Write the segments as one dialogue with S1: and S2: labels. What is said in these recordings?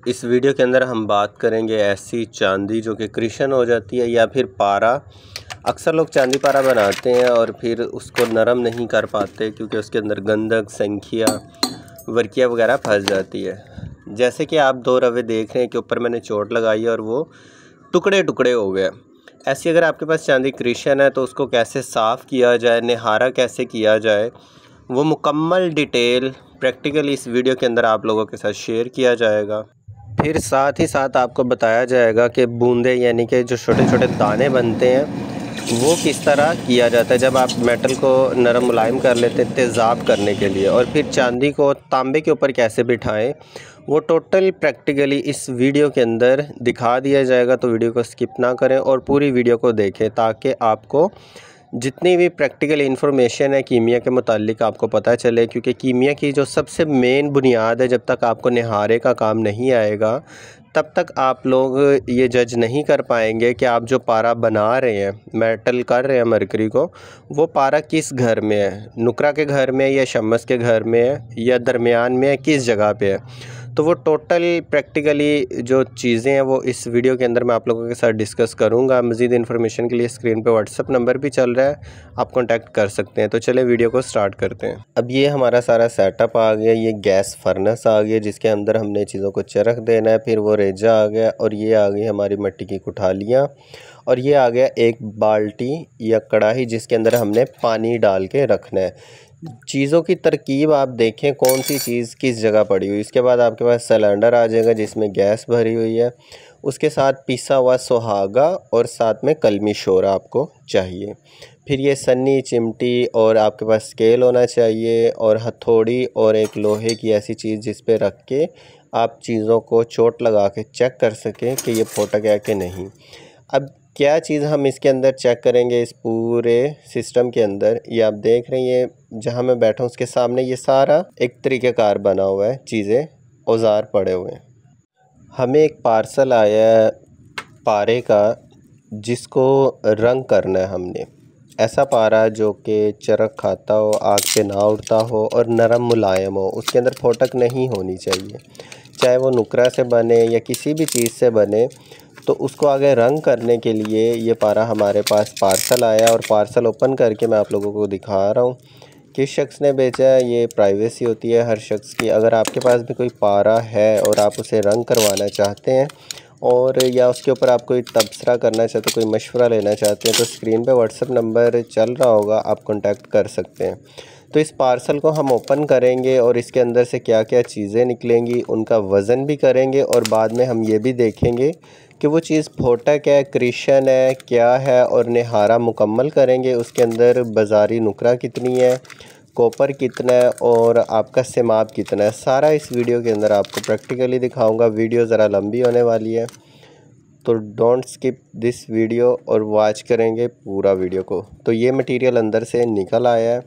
S1: इस वीडियो के अंदर हम बात करेंगे ऐसी चांदी जो कि क्रिशन हो जाती है या फिर पारा। अक्सर लोग चांदी पारा बनाते हैं और फिर उसको नरम नहीं कर पाते क्योंकि उसके अंदर गंधक, संखिया, वर्किया वगैरह फंस जाती है। जैसे कि आप दो रवे देख रहे हैं कि ऊपर मैंने चोट लगाई है और वो टुकड़े टुकड़े हो गए। ऐसी अगर आपके पास चांदी क्रिशन है तो उसको कैसे साफ़ किया जाए, निहारा कैसे किया जाए, वो मुकम्मल डिटेल प्रैक्टिकली इस वीडियो के अंदर आप लोगों के साथ शेयर किया जाएगा। फिर साथ ही साथ आपको बताया जाएगा कि बूंदे यानी कि जो छोटे छोटे दाने बनते हैं वो किस तरह किया जाता है जब आप मेटल को नरम मुलायम कर लेते हैं तेज़ाब करने के लिए, और फिर चांदी को तांबे के ऊपर कैसे बिठाएं, वो टोटल प्रैक्टिकली इस वीडियो के अंदर दिखा दिया जाएगा। तो वीडियो को स्किप ना करें और पूरी वीडियो को देखें ताकि आपको जितनी भी प्रैक्टिकल इन्फॉर्मेशन है कीमिया के मुतालिक आपको पता चले, क्योंकि कीमिया की जो सबसे मेन बुनियाद है, जब तक आपको निहारे का काम नहीं आएगा तब तक आप लोग ये जज नहीं कर पाएंगे कि आप जो पारा बना रहे हैं, मेटल कर रहे हैं मरकरी को, वो पारा किस घर में है, नुकरा के घर में या शम्मस के घर में है या दरमियान में है, किस जगह पे है। तो वो टोटल प्रैक्टिकली जो चीज़ें हैं वो इस वीडियो के अंदर मैं आप लोगों के साथ डिस्कस करूंगा। मज़ीद इन्फॉर्मेशन के लिए स्क्रीन पे व्हाट्सअप नंबर भी चल रहा है, आप कांटेक्ट कर सकते हैं। तो चले वीडियो को स्टार्ट करते हैं। अब ये हमारा सारा सेटअप आ गया, ये गैस फर्नेस आ गया जिसके अंदर हमने चीज़ों को चरख देना है, फिर वो रेजा आ गया और ये आ गई हमारी मिट्टी की कुठालियाँ, और ये आ गया एक बाल्टी या कढ़ाई जिसके अंदर हमने पानी डाल के रखना है। चीज़ों की तरकीब आप देखें कौन सी चीज़ किस जगह पड़ी हुई। इसके बाद आपके पास सिलेंडर आ जाएगा जिसमें गैस भरी हुई है, उसके साथ पिसा हुआ सुहागा और साथ में कलमी शोर आपको चाहिए। फिर ये सन्नी, चिमटी और आपके पास स्केल होना चाहिए और हथौड़ी और एक लोहे की ऐसी चीज़ जिस पे रख के आप चीज़ों को चोट लगा के चेक कर सकें कि ये फटक है कि नहीं। अब क्या चीज़ हम इसके अंदर चेक करेंगे इस पूरे सिस्टम के अंदर, ये आप देख रहे हैं जहाँ मैं बैठा हूँ उसके सामने ये सारा एक तरीक़ेकार बना हुआ है, चीज़ें औज़ार पड़े हुए हैं। हमें एक पार्सल आया है पारे का जिसको रंग करना है हमने। ऐसा पारा जो कि चरख खाता हो, आग पे ना उड़ता हो और नरम मुलायम हो, उसके अंदर फोटक नहीं होनी चाहिए, चाहे वो नुकरा से बने या किसी भी चीज़ से बने। तो उसको आगे रंग करने के लिए ये पारा हमारे पास पार्सल आया और पार्सल ओपन करके मैं आप लोगों को दिखा रहा हूँ किस शख्स ने भेजा है। ये प्राइवेसी होती है हर शख्स की। अगर आपके पास भी कोई पारा है और आप उसे रंग करवाना चाहते हैं और या उसके ऊपर आप कोई तबसरा करना चाहते हैं, कोई मशवरा लेना चाहते हैं, तो स्क्रीन पे व्हाट्सअप नंबर चल रहा होगा, आप कांटेक्ट कर सकते हैं। तो इस पार्सल को हम ओपन करेंगे और इसके अंदर से क्या क्या चीज़ें निकलेंगी उनका वज़न भी करेंगे और बाद में हम ये भी देखेंगे कि वो चीज़ फोटक है, क्रिशन है, क्या है, और निहारा मुकम्मल करेंगे। उसके अंदर बाज़ारी नुकरा कितनी है, कॉपर कितना है और आपका सिमाप कितना है, सारा इस वीडियो के अंदर आपको प्रैक्टिकली दिखाऊंगा। वीडियो ज़रा लंबी होने वाली है तो डोंट स्किप दिस वीडियो और वॉच करेंगे पूरा वीडियो को। तो ये मटेरियल अंदर से निकल आया है,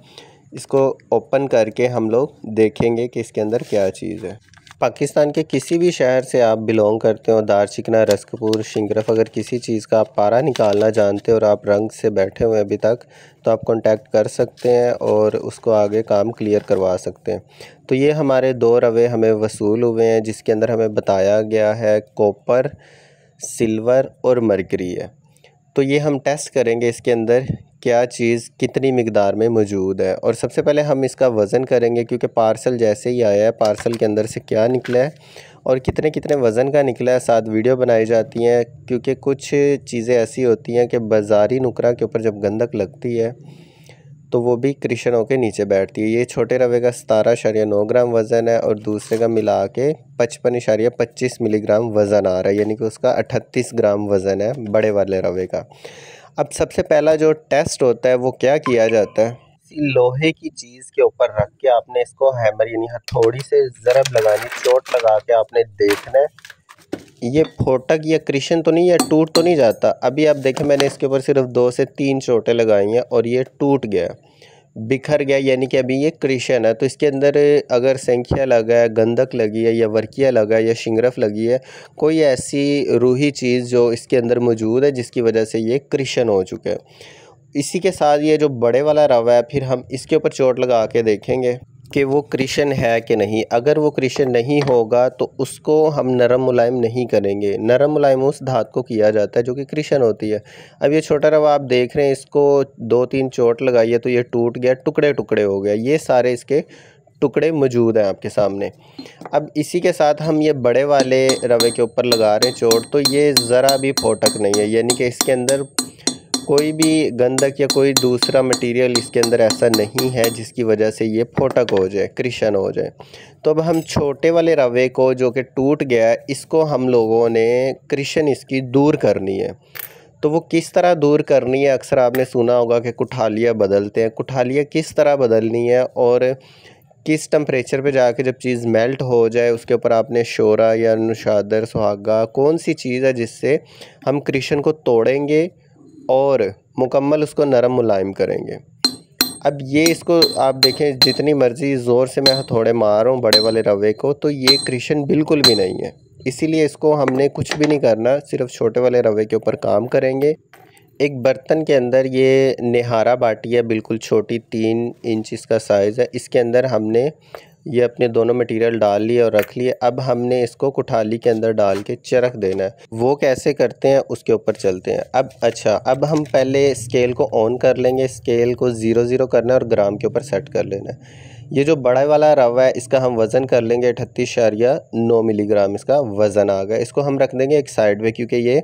S1: इसको ओपन करके हम लोग देखेंगे कि इसके अंदर क्या चीज़ है। पाकिस्तान के किसी भी शहर से आप बिलोंग करते हो, दार चिकना, रस्कपुर, शिंगरफ, अगर किसी चीज़ का आप पारा निकालना जानते हो और आप रंग से बैठे हुए अभी तक, तो आप कांटेक्ट कर सकते हैं और उसको आगे काम क्लियर करवा सकते हैं। तो ये हमारे 2 रवे हमें वसूल हुए हैं जिसके अंदर हमें बताया गया है कॉपर, सिल्वर और मरकरी है। तो ये हम टेस्ट करेंगे इसके अंदर क्या चीज़ कितनी मिकदार में मौजूद है। और सबसे पहले हम इसका वज़न करेंगे क्योंकि पार्सल जैसे ही आया है पार्सल के अंदर से क्या निकला है और कितने कितने वज़न का निकला है, साथ वीडियो बनाई जाती हैं क्योंकि कुछ चीज़ें ऐसी होती हैं कि बाज़ारी नुकरा के ऊपर जब गंधक लगती है तो वो भी क्रिशन होकर नीचे बैठती है। ये छोटे रवे का 17.9 ग्राम वज़न है और दूसरे का मिला के 55.25 मिलीग्राम वज़न आ रहा है, यानी कि उसका 38 ग्राम वज़न है बड़े वाले रवे का। अब सबसे पहला जो टेस्ट होता है वो क्या किया जाता है, लोहे की चीज़ के ऊपर रख के आपने इसको हैमर यानी हथौड़ी से ज़रब लगानी, चोट लगा के आपने देखना है ये फोटक या क्रिशन तो नहीं है, टूट तो नहीं जाता। अभी आप देखें मैंने इसके ऊपर सिर्फ 2 से 3 चोटें लगाई हैं और ये टूट गया, बिखर गया, यानी कि अभी ये क्रिशन है। तो इसके अंदर अगर संख्या लगा है, गंधक लगी है या वर्किया लगा है या शिंगरफ लगी है, कोई ऐसी रूही चीज़ जो इसके अंदर मौजूद है जिसकी वजह से ये क्रिशन हो चुका है। इसी के साथ ये जो बड़े वाला रवा है फिर हम इसके ऊपर चोट लगा के देखेंगे कि वो कृष्ण है कि नहीं। अगर वो कृष्ण नहीं होगा तो उसको हम नरम मुलायम नहीं करेंगे। नरम मुलायम उस धात को किया जाता है जो कि कृष्ण होती है। अब ये छोटा रवा आप देख रहे हैं, इसको 2-3 चोट लगाई है तो ये टूट गया, टुकड़े टुकड़े हो गया। ये सारे इसके टुकड़े मौजूद हैं आपके सामने। अब इसी के साथ हम ये बड़े वाले रवे के ऊपर लगा रहे हैं चोट, तो ये ज़रा भी फोटक नहीं है, यानी कि इसके अंदर कोई भी गंधक या कोई दूसरा मटेरियल इसके अंदर ऐसा नहीं है जिसकी वजह से ये फोटक हो जाए, कृष्ण हो जाए। तो अब हम छोटे वाले रवे को जो कि टूट गया है, इसको हम लोगों ने कृष्ण इसकी दूर करनी है। तो वो किस तरह दूर करनी है, अक्सर आपने सुना होगा कि कुठालियाँ बदलते हैं। कुठालियाँ किस तरह बदलनी है और किस टेम्परेचर पे जाके जब चीज़ मेल्ट हो जाए उसके ऊपर आपने शोरा या नुशादर सुहागा कौन सी चीज़ है जिससे हम कृष्ण को तोड़ेंगे और मुकम्मल उसको नरम मुलायम करेंगे। अब ये इसको आप देखें, जितनी मर्ज़ी ज़ोर से मैं हथौड़े मार रहा हूँ बड़े वाले रवे को, तो ये कृष्ण बिल्कुल भी नहीं है। इसीलिए इसको हमने कुछ भी नहीं करना, सिर्फ छोटे वाले रवे के ऊपर काम करेंगे। एक बर्तन के अंदर ये निहारा बाटी है, बिल्कुल छोटी, 3 इंच इसका साइज़ है। इसके अंदर हमने ये अपने दोनों मटेरियल डाल लिए और रख लिए। अब हमने इसको कुठाली के अंदर डाल के चरख देना है। वो कैसे करते हैं उसके ऊपर चलते हैं। अब हम पहले स्केल को ऑन कर लेंगे। स्केल को 0-0 करना है और ग्राम के ऊपर सेट कर लेना है। ये जो बड़ा वाला रवा है इसका हम वज़न कर लेंगे 38.9 मिलीग्राम इसका वज़न आ गया। इसको हम रख देंगे एक साइड में क्योंकि ये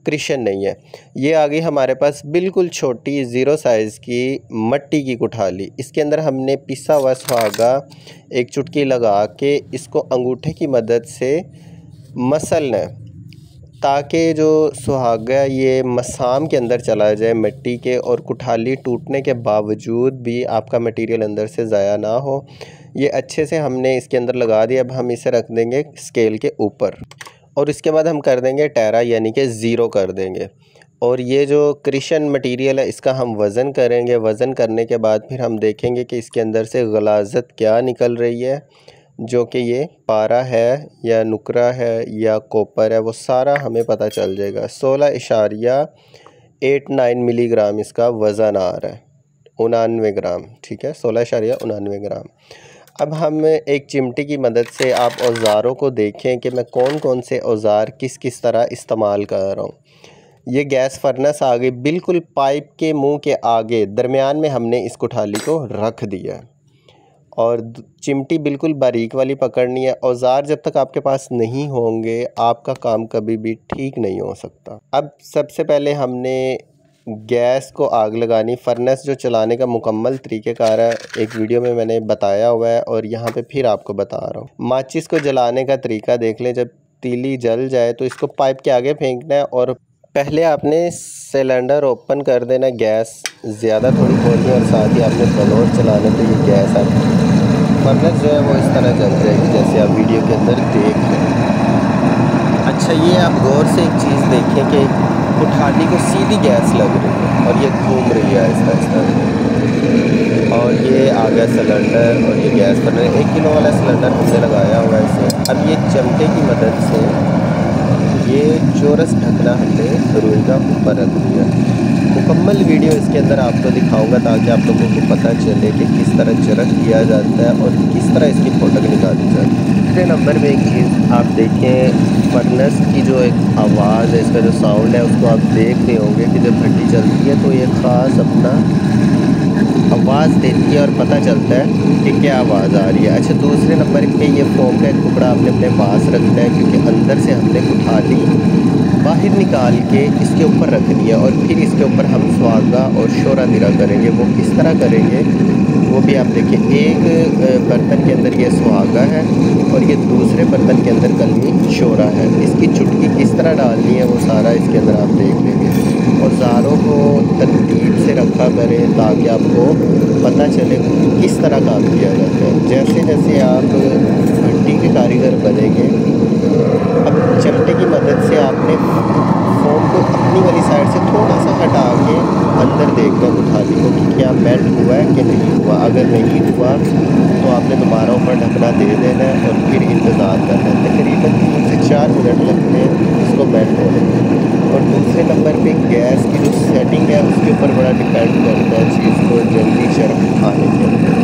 S1: कृष्ण नहीं है। ये आ गई हमारे पास बिल्कुल छोटी 0 साइज़ की मट्टी की कुठाली। इसके अंदर हमने पिसा हुआ सुहागा एक चुटकी लगा के इसको अंगूठे की मदद से मसलना है ताकि जो सुहागा ये मसाम के अंदर चला जाए मिट्टी के, और कुठाली टूटने के बावजूद भी आपका मटेरियल अंदर से ज़ाया ना हो। ये अच्छे से हमने इसके अंदर लगा दिया। अब हम इसे रख देंगे स्केल के ऊपर और इसके बाद हम कर देंगे टैरा, यानी कि 0 कर देंगे। और ये जो कृष्ण मटेरियल है इसका हम वज़न करेंगे। वज़न करने के बाद फिर हम देखेंगे कि इसके अंदर से गलाज़त क्या निकल रही है, जो कि ये पारा है या नुकरा है या कॉपर है, वो सारा हमें पता चल जाएगा। 16.89 मिलीग्राम इसका वज़न आ रहा है, 99 ग्राम, ठीक है, 16.99 ग्राम। अब हम एक चिमटी की मदद से आप औज़ारों को देखें कि मैं कौन कौन से औज़ार किस किस तरह इस्तेमाल कर रहा हूँ। ये गैस फर्नेस आ गई, बिल्कुल पाइप के मुंह के आगे दरमियान में हमने इस कुठाली को रख दिया है और चिमटी बिल्कुल बारीक वाली पकड़नी है। औज़ार जब तक आपके पास नहीं होंगे आपका काम कभी भी ठीक नहीं हो सकता। अब सबसे पहले हमने गैस को आग लगानी। फर्नेस जो चलाने का मुकम्मल तरीक़ेकार है एक वीडियो में मैंने बताया हुआ है और यहाँ पे फिर आपको बता रहा हूँ। माचिस को जलाने का तरीका देख लें। जब तीली जल जाए तो इसको पाइप के आगे फेंकना है और पहले आपने सिलेंडर ओपन कर देना, गैस ज़्यादा थोड़ी खोलनी और साथ ही आपने बलोर चलाने तो ये गैस आप फर्नेस जो है वो इस तरह जल जाएगी जैसे आप वीडियो के अंदर देख रहे हैं। अच्छा, ये आप गौर से एक चीज़ देखें कि कुठाली को सीधी गैस लग रही है और ये घूम रही है इस तरह। और ये आ गया सिलेंडर और ये गैस फर्नेस 1 किलो वाला सिलेंडर हमने लगाया हुआ है इसे। अब ये चमटे की मदद से ये चौरस ढकना हमने रुई का ऊपर रख दिया। मुकम्मल वीडियो इसके अंदर आपको दिखाऊंगा ताकि आप लोगों को पता चले कि किस तरह चरख किया जाता है और किस तरह इसकी फोटक निकाली जाती है। दूसरे नंबर में एक चीज़ आप देखें, फर्नेस की जो एक आवाज़ है, इसका जो साउंड है उसको आप देख रहे होंगे कि जब भट्टी चलती है तो ये ख़ास अपना आवाज़ देती है और पता चलता है कि क्या आवाज़ आ रही है। अच्छा, दूसरे नंबर पे ये फोम का एक टुकड़ा आपने अपने पास रखना है क्योंकि अंदर से हमने कुठाली बाहर निकाल के इसके ऊपर रखनी है और फिर इसके ऊपर हम सुहागा और शोरा दिरा करेंगे। वो किस तरह करेंगे वो भी आप देखिए। एक बर्तन के अंदर ये सुहागा है और ये दूसरे बर्तन के अंदर कलमी शोरा है। इसकी चुटकी किस तरह डालनी है वो सारा इसके अंदर आप देख लेंगे। औज़ारों को तरतीब से रखा करें ताकि आपको पता चले किस तरह काम किया जाता है। जैसे जैसे आप भट्टी के कारीगर बनेंगे, अब चमटे की मदद से आपने फोम को अपनी वाली साइड से थोड़ा सा हटा के अंदर देखना कुठाली को कि क्या मेल्ट हुआ है कि नहीं हुआ। अगर नहीं हुआ तो आपने दोबारा ऊपर ढकना दे देना है और फिर इंतज़ार करना है। तकरीबन 3 से 4 मिनट लगते हैं इसको मेल्ट होने में। और दूसरे नंबर पे गैस की जो सेटिंग है उसके ऊपर बड़ा डिपेंड करता है चीज़ को जल्दी चरख आने के अंदर।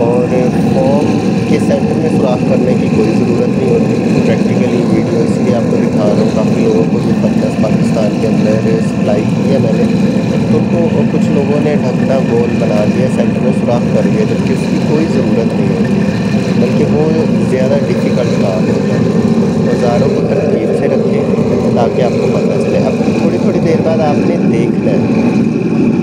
S1: और फोम के सेंटर में सुराख करने की कोई ज़रूरत नहीं होती। प्रैक्टिकली वीडियो इसलिए आपको दिखा रहा हूँ, काफ़ी लोगों को जो फर्नेस पाकिस्तान के अंदर सप्लाई की है मैंने, तो कुछ लोगों ने ढकना गोल बना दिया, सेंटर में सुराख कर दिया, जबकि उसकी कोई ज़रूरत नहीं होती, बल्कि वो ज़्यादा डिफ़िकल्ट काम होता है। औज़ारों को तरतीब से रखें ताकि आपको पता चले। अब थोड़ी थोड़ी देर बाद आपने देखना है।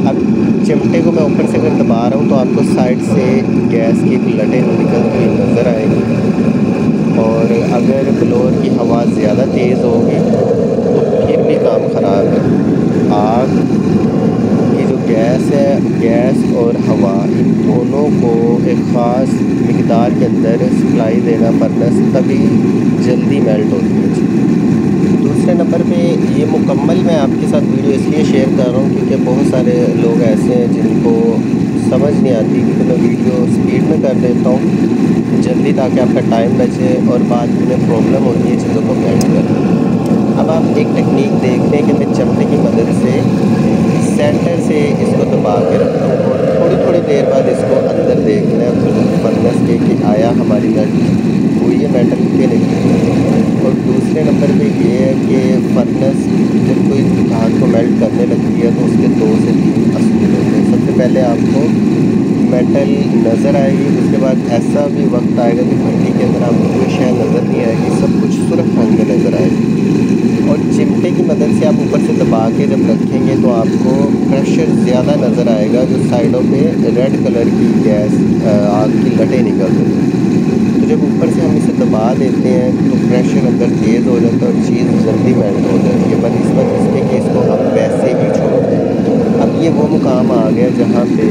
S1: अब चिमटे को मैं ऊपर से अगर दबा रहा हूँ तो आपको साइड से गैस की एक लटें निकलती हुई नज़र आएगी, और अगर ब्लोअर की हवा ज़्यादा तेज़ होगी तो फिर भी काम ख़राब है। आग की जो गैस है, गैस और हवा, इन दोनों को एक ख़ास मिक़दार के अंदर सप्लाई देना फर्नेस, तभी जल्दी मेल्ट होती है। दूसरे नंबर पे ये मुकम्मल मैं आपके साथ वीडियो इसलिए शेयर कर रहा हूँ क्योंकि बहुत सारे लोग ऐसे हैं जिनको समझ नहीं आती, कि मैं वीडियो स्पीड में कर देता हूँ जल्दी ताकि आपका टाइम बचे, और बाद में प्रॉब्लम होती है चीज़ों को मेल्ट करने। अब आप एक टेक्निक देख लें कि मैं चमटे की मदद से सेंटर से इसको दबा के रखता हूँ, और थोड़ी थोड़ी देर बाद इसको अंदर देखना है फर्नेस के कि आया हमारी मेल्ट हुई है मेटल के नहीं। और दूसरे नंबर पे ये है कि फर्नेस जब कोई धान को मेल्ट करने लगती है तो उसके 2 से 3 असूल होते हैं। सबसे पहले आपको मेटल नज़र आएगी, उसके बाद ऐसा भी वक्त आएगा कि भट्टी के अंदर आपको कोई शय नज़र नहीं आएगी, सब कुछ सुर्ख रंग में नज़र आएगी। और चिमटे की मदद से आप ऊपर से दबा के जब रखेंगे तो आपको प्रेशर ज़्यादा नज़र आएगा, जो साइडों पे रेड कलर की गैस आग की लटें निकल रही हैं। तो जब ऊपर से हम इसे दबा देते हैं तो प्रेशर अंदर तेज़ हो जाता है और चीज़ जल्दी मेल्ट हो जाती है, बनस्बत इसके कि इसको हम वैसे ही छोड़ दें। अब ये वो मुकाम आ गया जहाँ पे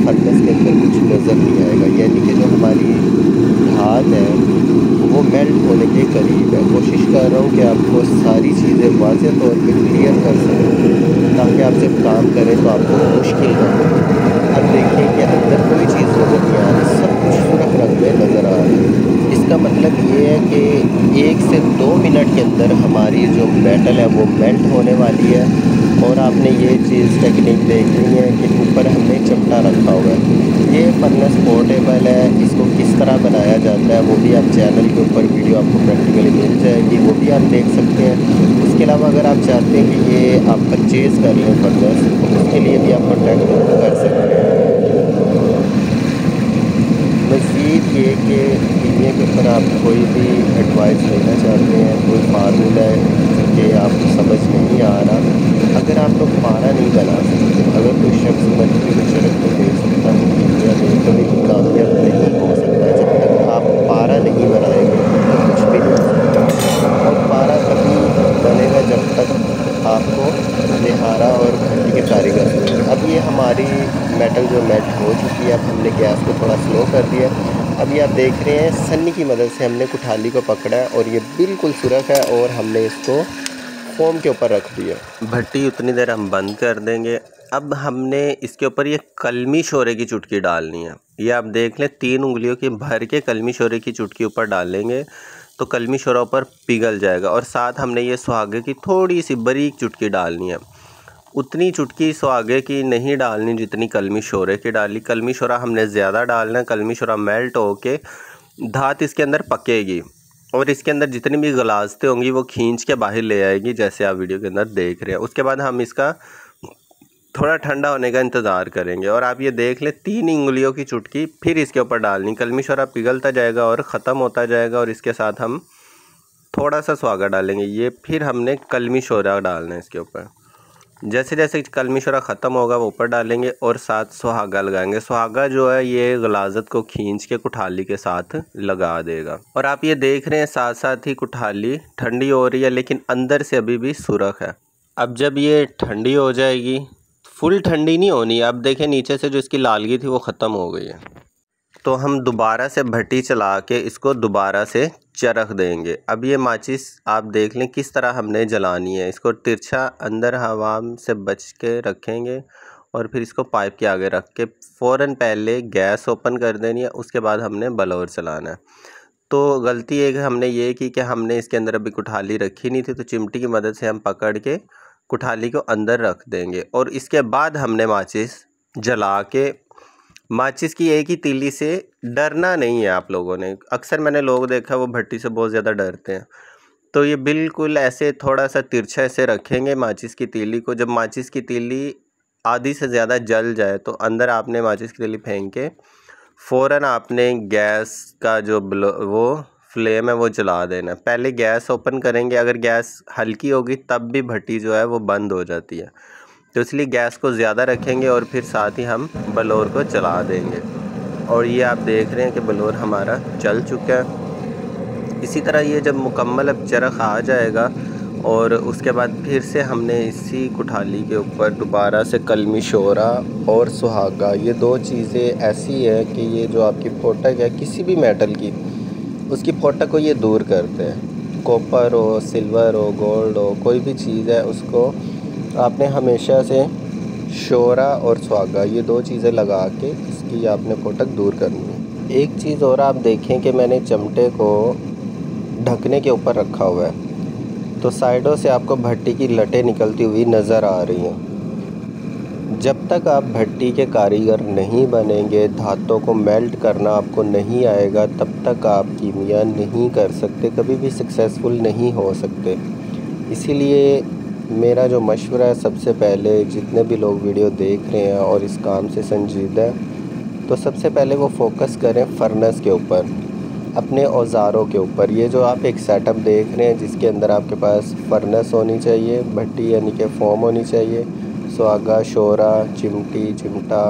S1: फर्नेस के अंदर कुछ नज़र नहीं आएगा, यानी कि जो हमारी धान है वो मेल्ट होने के करीब है। कोशिश कर रहा हूँ कि आपको सारी चीज़ें वाज़ेह तौर पे क्लियर कर सकूँ ताकि आप जब काम करें तो आपको मुश्किल ना हो। अब देखिए कि अंदर कोई चीज़ नज़र नहीं आ रही, सब कुछ सुर्ख रंग में नज़र आ रहा है। इसका मतलब ये है कि 1 से 2 मिनट के अंदर हमारी जो मेटल है वो मेल्ट होने वाली है। और आपने ये चीज़ टेक्निक देखनी है कि ऊपर हमने चिमटा रखा हुआ है, ये फर्नेस पोर्टेबल है, इसको किस तरह बनाया जाता है वो भी आप चैनल के ऊपर वीडियो आपको प्रैक्टिकली मिल जाएगी, वो भी आप देख सकते हैं। उसके अलावा अगर आप चाहते हैं कि ये आप परचेज़ कर लें फर्नेस, तो उसके लिए भी आप कॉन्टैक्ट कर सकते हैं। मज़ीद ये कि बीमे के ऊपर आप कोई भी एडवाइस लेना चाहते हैं, कोई फार्मूला है कि आपको समझ नहीं आ रहा, अगर आप लोग पारा नहीं बना सकते, अगर कोई शख्स मछली को सड़क पर बेच सकता है दुनिया में कभी भी कामयाब नहीं हो सकता। जब तक आप पारा नहीं बनाएंगे तो कुछ भी नहीं हो सकता, और पारा तभी बनेगा जब तक आपको लिहारा और भट्टी के कारीगर मिलेंगे। अब ये हमारी मेटल जो मेल्ट हो चुकी है, अब हमने गैस को थोड़ा स्लो कर दिया। अभी आप देख रहे हैं सन्नी की मदद से हमने कुठाली को पकड़ा है और ये बिल्कुल सुरख है, और हमने इसको फोम के ऊपर रख दिया। भट्टी उतनी देर हम बंद कर देंगे। अब हमने इसके ऊपर ये कलमी शोरे की चुटकी डालनी है। ये आप देख लें 3 उंगलियों की भर के कलमी शोरे की चुटकी ऊपर डालेंगे तो कलमी शोरा ऊपर पिघल जाएगा। और साथ हमने ये सुहागे की थोड़ी सी बारीक चुटकी डालनी है, उतनी चुटकी सुहागे की नहीं डालनी जितनी कलमी शोरे की डाली। कलमी शोरा हमने ज़्यादा डालना है, कलमी शोरा मेल्ट होके धात इसके अंदर पकेगी और इसके अंदर जितनी भी गलाजतें होंगी वो खींच के बाहर ले आएगी, जैसे आप वीडियो के अंदर देख रहे हैं। उसके बाद हम इसका थोड़ा ठंडा होने का इंतज़ार करेंगे। और आप ये देख लें 3 उंगलियों की चुटकी फिर इसके ऊपर डालनी, कलमी शोरा पिघलता जाएगा और ख़त्म होता जाएगा, और इसके साथ हम थोड़ा सा सुहागा डालेंगे। ये फिर हमने कलमी शोरा डालना है इसके ऊपर। जैसे जैसे कलमी शोरा ख़त्म होगा वो ऊपर डालेंगे और साथ सुहागा लगाएंगे। सुहागा जो है ये गलाजत को खींच के कुठाली के साथ लगा देगा। और आप ये देख रहे हैं साथ साथ ही कुठाली ठंडी हो रही है, लेकिन अंदर से अभी भी सुरख है। अब जब ये ठंडी हो जाएगी, फुल ठंडी नहीं होनी, अब देखें नीचे से जो इसकी लालगी थी वो ख़त्म हो गई है, तो हम दोबारा से भट्टी चला के इसको दोबारा से चरख देंगे। अब ये माचिस आप देख लें किस तरह हमने जलानी है। इसको तिरछा अंदर हवा से बच के रखेंगे और फिर इसको पाइप के आगे रख के फ़ौरन पहले गैस ओपन कर देनी है, उसके बाद हमने ब्लोअर चलाना है। तो गलती एक हमने ये की कि हमने इसके अंदर अभी कुठाली रखी नहीं थी, तो चिमटी की मदद से हम पकड़ के कुठाली को अंदर रख देंगे और इसके बाद हमने माचिस जला के माचिस की एक ही तीली से डरना नहीं है आप लोगों ने। अक्सर मैंने लोग देखा वो भट्टी से बहुत ज़्यादा डरते हैं। तो ये बिल्कुल ऐसे थोड़ा सा तिरछा ऐसे रखेंगे माचिस की तीली को। जब माचिस की तीली आधी से ज़्यादा जल जाए तो अंदर आपने माचिस की तीली फेंक के फ़ौरन आपने गैस का जो वो फ्लेम है वो जला देना। पहले गैस ओपन करेंगे, अगर गैस हल्की होगी तब भी भट्टी जो है वो बंद हो जाती है। तो इसलिए गैस को ज़्यादा रखेंगे और फिर साथ ही हम बलोर को चला देंगे। और ये आप देख रहे हैं कि बलोर हमारा चल चुका है। इसी तरह ये जब मुकम्मल अब चरख आ जाएगा और उसके बाद फिर से हमने इसी कुठाली के ऊपर दोबारा से कलमी शोरा और सुहागा, ये दो चीज़ें ऐसी है कि ये जो आपकी फोटक है किसी भी मेटल की, उसकी फोटक को ये दूर करते हैं। कॉपर हो, सिल्वर हो, गोल्ड हो, कोई भी चीज़ है उसको आपने हमेशा से शोरा और सुहागा ये दो चीज़ें लगा के इसकी आपने फोटक दूर करनी है। एक चीज़ और आप देखें कि मैंने चमटे को ढकने के ऊपर रखा हुआ है तो साइडों से आपको भट्टी की लटें निकलती हुई नज़र आ रही हैं। जब तक आप भट्टी के कारीगर नहीं बनेंगे, धातों को मेल्ट करना आपको नहीं आएगा, तब तक आप कीमिया नहीं कर सकते, कभी भी सक्सेसफुल नहीं हो सकते। इसीलिए मेरा जो मशवरा है, सबसे पहले जितने भी लोग वीडियो देख रहे हैं और इस काम से संजीदा हैं, तो सबसे पहले वो फोकस करें फर्नेस के ऊपर, अपने औज़ारों के ऊपर। ये जो आप एक सेटअप देख रहे हैं जिसके अंदर आपके पास फर्नेस होनी चाहिए, भट्टी यानी कि फोम होनी चाहिए, सुहागा, शोरा, चिमटी, चिमटा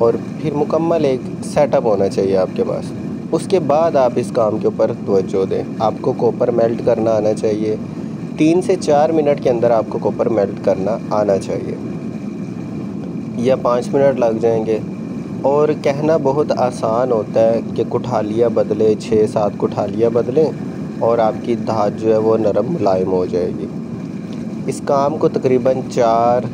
S1: और फिर मुकम्मल एक सेटअप होना चाहिए आपके पास। उसके बाद आप इस काम के ऊपर तवज्जो दें। आपको कॉपर मेल्ट करना आना चाहिए। 3 से 4 मिनट के अंदर आपको कॉपर मेल्ट करना आना चाहिए, या 5 मिनट लग जाएंगे। और कहना बहुत आसान होता है कि कुठालियाँ बदलें, 6-7 कुठालियाँ बदलें और आपकी धात जो है वो नरम मुलायम हो जाएगी। इस काम को तकरीबन 4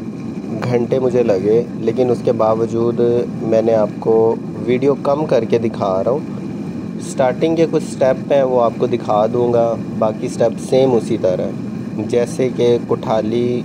S1: घंटे मुझे लगे, लेकिन उसके बावजूद मैंने आपको वीडियो कम करके दिखा रहा हूँ। स्टार्टिंग के कुछ स्टेप हैं वो आपको दिखा दूँगा, बाकी स्टेप सेम उसी तरह। जैसे कि कुठाली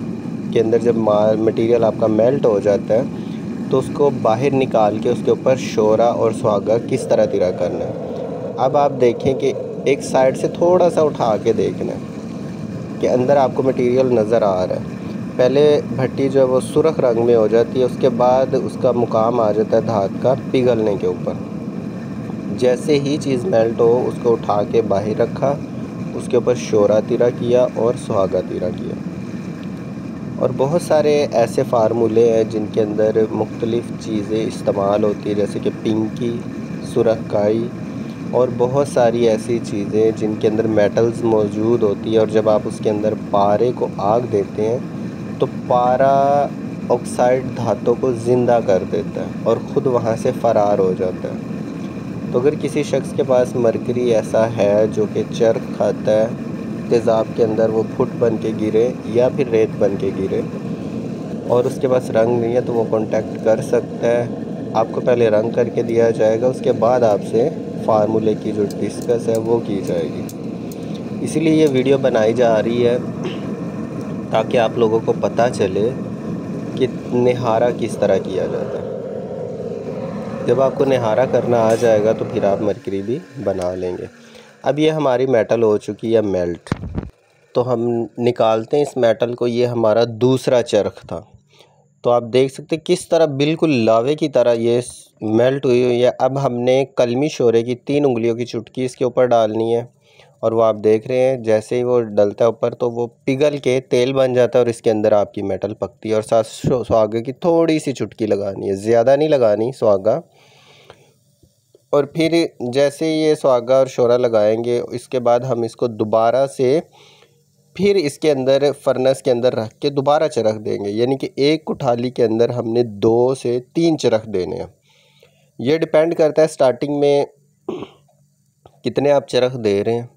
S1: के अंदर जब मटेरियल आपका मेल्ट हो जाता है तो उसको बाहर निकाल के उसके ऊपर शोरा और सुहागा किस तरह तिरा करना है। अब आप देखें कि एक साइड से थोड़ा सा उठा के देखना है कि अंदर आपको मटेरियल नज़र आ रहा है। पहले भट्टी जो है वो सुर्ख रंग में हो जाती है, उसके बाद उसका मुकाम आ जाता है धात का पिघलने के ऊपर। जैसे ही चीज़ मेल्ट हो उसको उठा के बाहर रखा, उसके ऊपर शोरा तिरा किया और सुहागा तिरा किया। और बहुत सारे ऐसे फार्मूले हैं जिनके अंदर मुख्तलिफ़ चीज़ें इस्तेमाल होती है, जैसे कि पिंकी, सुरखाई और बहुत सारी ऐसी चीज़ें जिनके अंदर मेटल्स मौजूद होती है। और जब आप उसके अंदर पारे को आग देते हैं तो पारा ऑक्साइड धातों को ज़िंदा कर देता है और ख़ुद वहाँ से फ़रार हो जाता है। तो अगर किसी शख्स के पास मरकरी ऐसा है जो कि चरख खाता है, तेज़ाब के अंदर वो फुट बन के गिरे या फिर रेत बन के गिरे और उसके पास रंग नहीं है, तो वो कांटेक्ट कर सकता है। आपको पहले रंग करके दिया जाएगा, उसके बाद आपसे फार्मूले की जो डिस्कस है वो की जाएगी। इसीलिए ये वीडियो बनाई जा रही है ताकि आप लोगों को पता चले कि निहारा किस तरह किया जाता है। जब आपको निहारा करना आ जाएगा तो फिर आप मरकरी भी बना लेंगे। अब ये हमारी मेटल हो चुकी है मेल्ट, तो हम निकालते हैं इस मेटल को। ये हमारा दूसरा चरख था, तो आप देख सकते हैं किस तरह बिल्कुल लावे की तरह ये मेल्ट हुई हुई है। अब हमने कलमी शोरे की 3 उंगलियों की चुटकी इसके ऊपर डालनी है और वो आप देख रहे हैं जैसे ही वो डलता है ऊपर तो वो पिघल के तेल बन जाता है और इसके अंदर आपकी मेटल पकती है। और साथ सुहागे की थोड़ी सी चुटकी लगानी है, ज़्यादा नहीं लगानी सुहागा। और फिर जैसे ये सुहागा और शोरा लगाएंगे, इसके बाद हम इसको दोबारा से फिर इसके अंदर फर्नेस के अंदर रख के दोबारा चरख देंगे, यानी कि एक कुठाली के अंदर हमने 2 से 3 चरख देने हैं। ये डिपेंड करता है स्टार्टिंग में कितने आप चरख दे रहे हैं।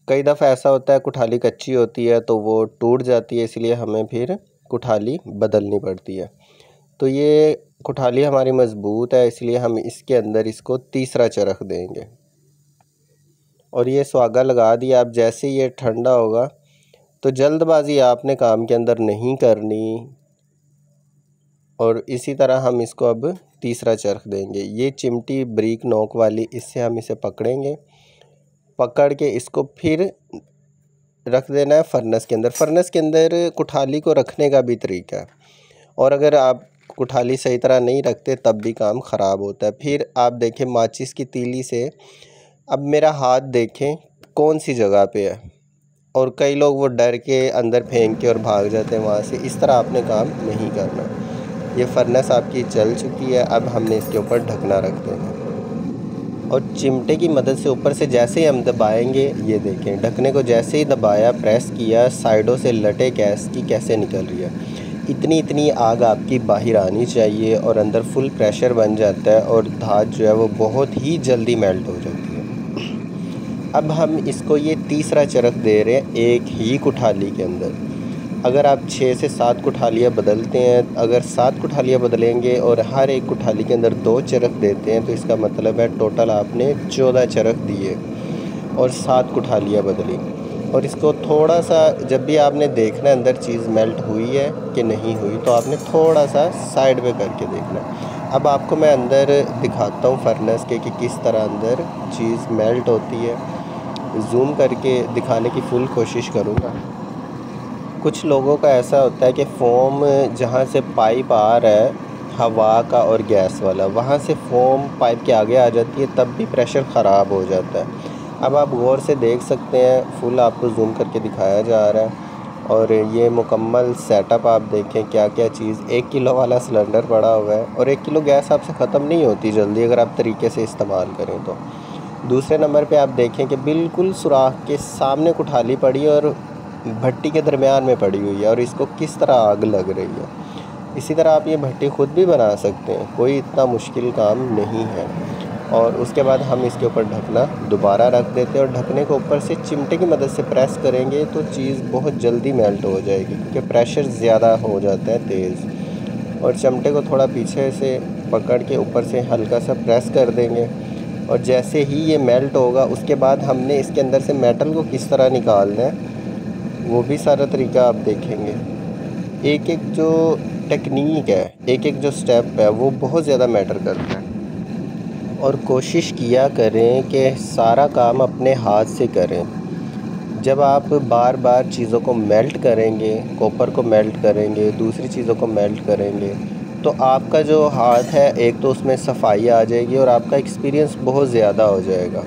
S1: कई दफ़ा ऐसा होता है कुठाली कच्ची होती है तो वो टूट जाती है, इसलिए हमें फिर कुठाली बदलनी पड़ती है। तो ये कुठाली हमारी मज़बूत है, इसलिए हम इसके अंदर इसको तीसरा चरख देंगे और ये सुहागा लगा दिया। अब जैसे ये ठंडा होगा तो जल्दबाजी आपने काम के अंदर नहीं करनी और इसी तरह हम इसको अब तीसरा चरख देंगे। ये चिमटी ब्रीक नोक वाली, इससे हम इसे पकड़ेंगे। पकड़ के इसको फिर रख देना है फर्नेस के अंदर। फर्नेस के अंदर कुठाली को रखने का भी तरीका है, और अगर आप कुठाली सही तरह नहीं रखते तब भी काम ख़राब होता है। फिर आप देखें माचिस की तीली से, अब मेरा हाथ देखें कौन सी जगह पे है, और कई लोग वो डर के अंदर फेंक के और भाग जाते हैं वहाँ से। इस तरह आपने काम नहीं करना। ये फर्नेस आपकी चल चुकी है, अब हमने इसके ऊपर ढकना रख देना, और चिमटे की मदद से ऊपर से जैसे ही हम दबाएंगे, ये देखें ढकने को जैसे ही दबाया, प्रेस किया, साइडों से लटे गैस की कैसे निकल रही है। इतनी आग आपकी बाहर आनी चाहिए और अंदर फुल प्रेशर बन जाता है, और धात जो है वो बहुत ही जल्दी मेल्ट हो जाती है। अब हम इसको ये तीसरा चरख दे रहे हैं एक ही कुठाली के अंदर। अगर आप 6 से 7 कुठालियाँ बदलते हैं, अगर 7 कुठालियाँ बदलेंगे और हर एक कुठाली के अंदर 2 चरख देते हैं, तो इसका मतलब है टोटल आपने 14 चरख दिए और 7 कुठालियाँ बदली। और इसको थोड़ा सा, जब भी आपने देखना है अंदर चीज़ मेल्ट हुई है कि नहीं हुई, तो आपने थोड़ा सा साइड में करके देखना है। अब आपको मैं अंदर दिखाता हूँ फर्नेस के कि किस तरह अंदर चीज़ मेल्ट होती है। जूम करके दिखाने की फुल कोशिश करूँगा। कुछ लोगों का ऐसा होता है कि फ़ोम जहाँ से पाइप आ रहा है हवा का और गैस वाला, वहाँ से फ़ोम पाइप के आगे आ जाती है, तब भी प्रेशर ख़राब हो जाता है। अब आप गौर से देख सकते हैं, फुल आपको जूम करके दिखाया जा रहा है। और ये मुकम्मल सेटअप आप देखें, क्या क्या चीज़। 1 किलो वाला सिलेंडर पड़ा हुआ है, और 1 किलो गैस आपसे ख़त्म नहीं होती जल्दी अगर आप तरीके से इस्तेमाल करें तो। दूसरे नंबर पे आप देखें कि बिल्कुल सुराख के सामने कुठाली पड़ी और भट्टी के दरमियान में पड़ी हुई है, और इसको किस तरह आग लग रही है। इसी तरह आप ये भट्टी ख़ुद भी बना सकते हैं, कोई इतना मुश्किल काम नहीं है। और उसके बाद हम इसके ऊपर ढकना दोबारा रख देते हैं, और ढकने को ऊपर से चिमटे की मदद से प्रेस करेंगे तो चीज़ बहुत जल्दी मेल्ट हो जाएगी, क्योंकि प्रेशर ज़्यादा हो जाता है तेज़। और चिमटे को थोड़ा पीछे से पकड़ के ऊपर से हल्का सा प्रेस कर देंगे, और जैसे ही ये मेल्ट होगा उसके बाद हमने इसके अंदर से मेटल को किस तरह निकालना है वो भी सारा तरीका आप देखेंगे। एक एक जो टेक्निक है, एक एक जो स्टेप है, वो बहुत ज़्यादा मैटर करता है। और कोशिश किया करें कि सारा काम अपने हाथ से करें। जब आप बार बार चीज़ों को मेल्ट करेंगे, कॉपर को मेल्ट करेंगे, दूसरी चीज़ों को मेल्ट करेंगे, तो आपका जो हाथ है, एक तो उसमें सफाई आ जाएगी और आपका एक्सपीरियंस बहुत ज़्यादा हो जाएगा।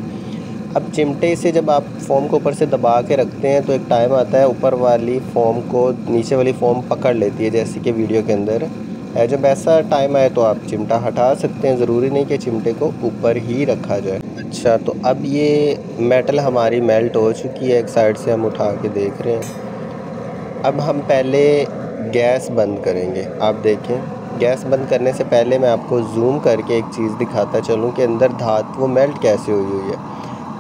S1: अब चिमटे से जब आप फ़ोम को ऊपर से दबा के रखते हैं, तो एक टाइम आता है ऊपर वाली फ़ोम को नीचे वाली फ़ोम पकड़ लेती है, जैसे कि वीडियो के अंदर है। जब ऐसा टाइम आए तो आप चिमटा हटा सकते हैं, ज़रूरी नहीं कि चिमटे को ऊपर ही रखा जाए। अच्छा, तो अब ये मेटल हमारी मेल्ट हो चुकी है, एक साइड से हम उठा के देख रहे हैं। अब हम पहले गैस बंद करेंगे। आप देखें, गैस बंद करने से पहले मैं आपको जूम करके एक चीज़ दिखाता चलूँ कि अंदर धात वो मेल्ट कैसे हुई है।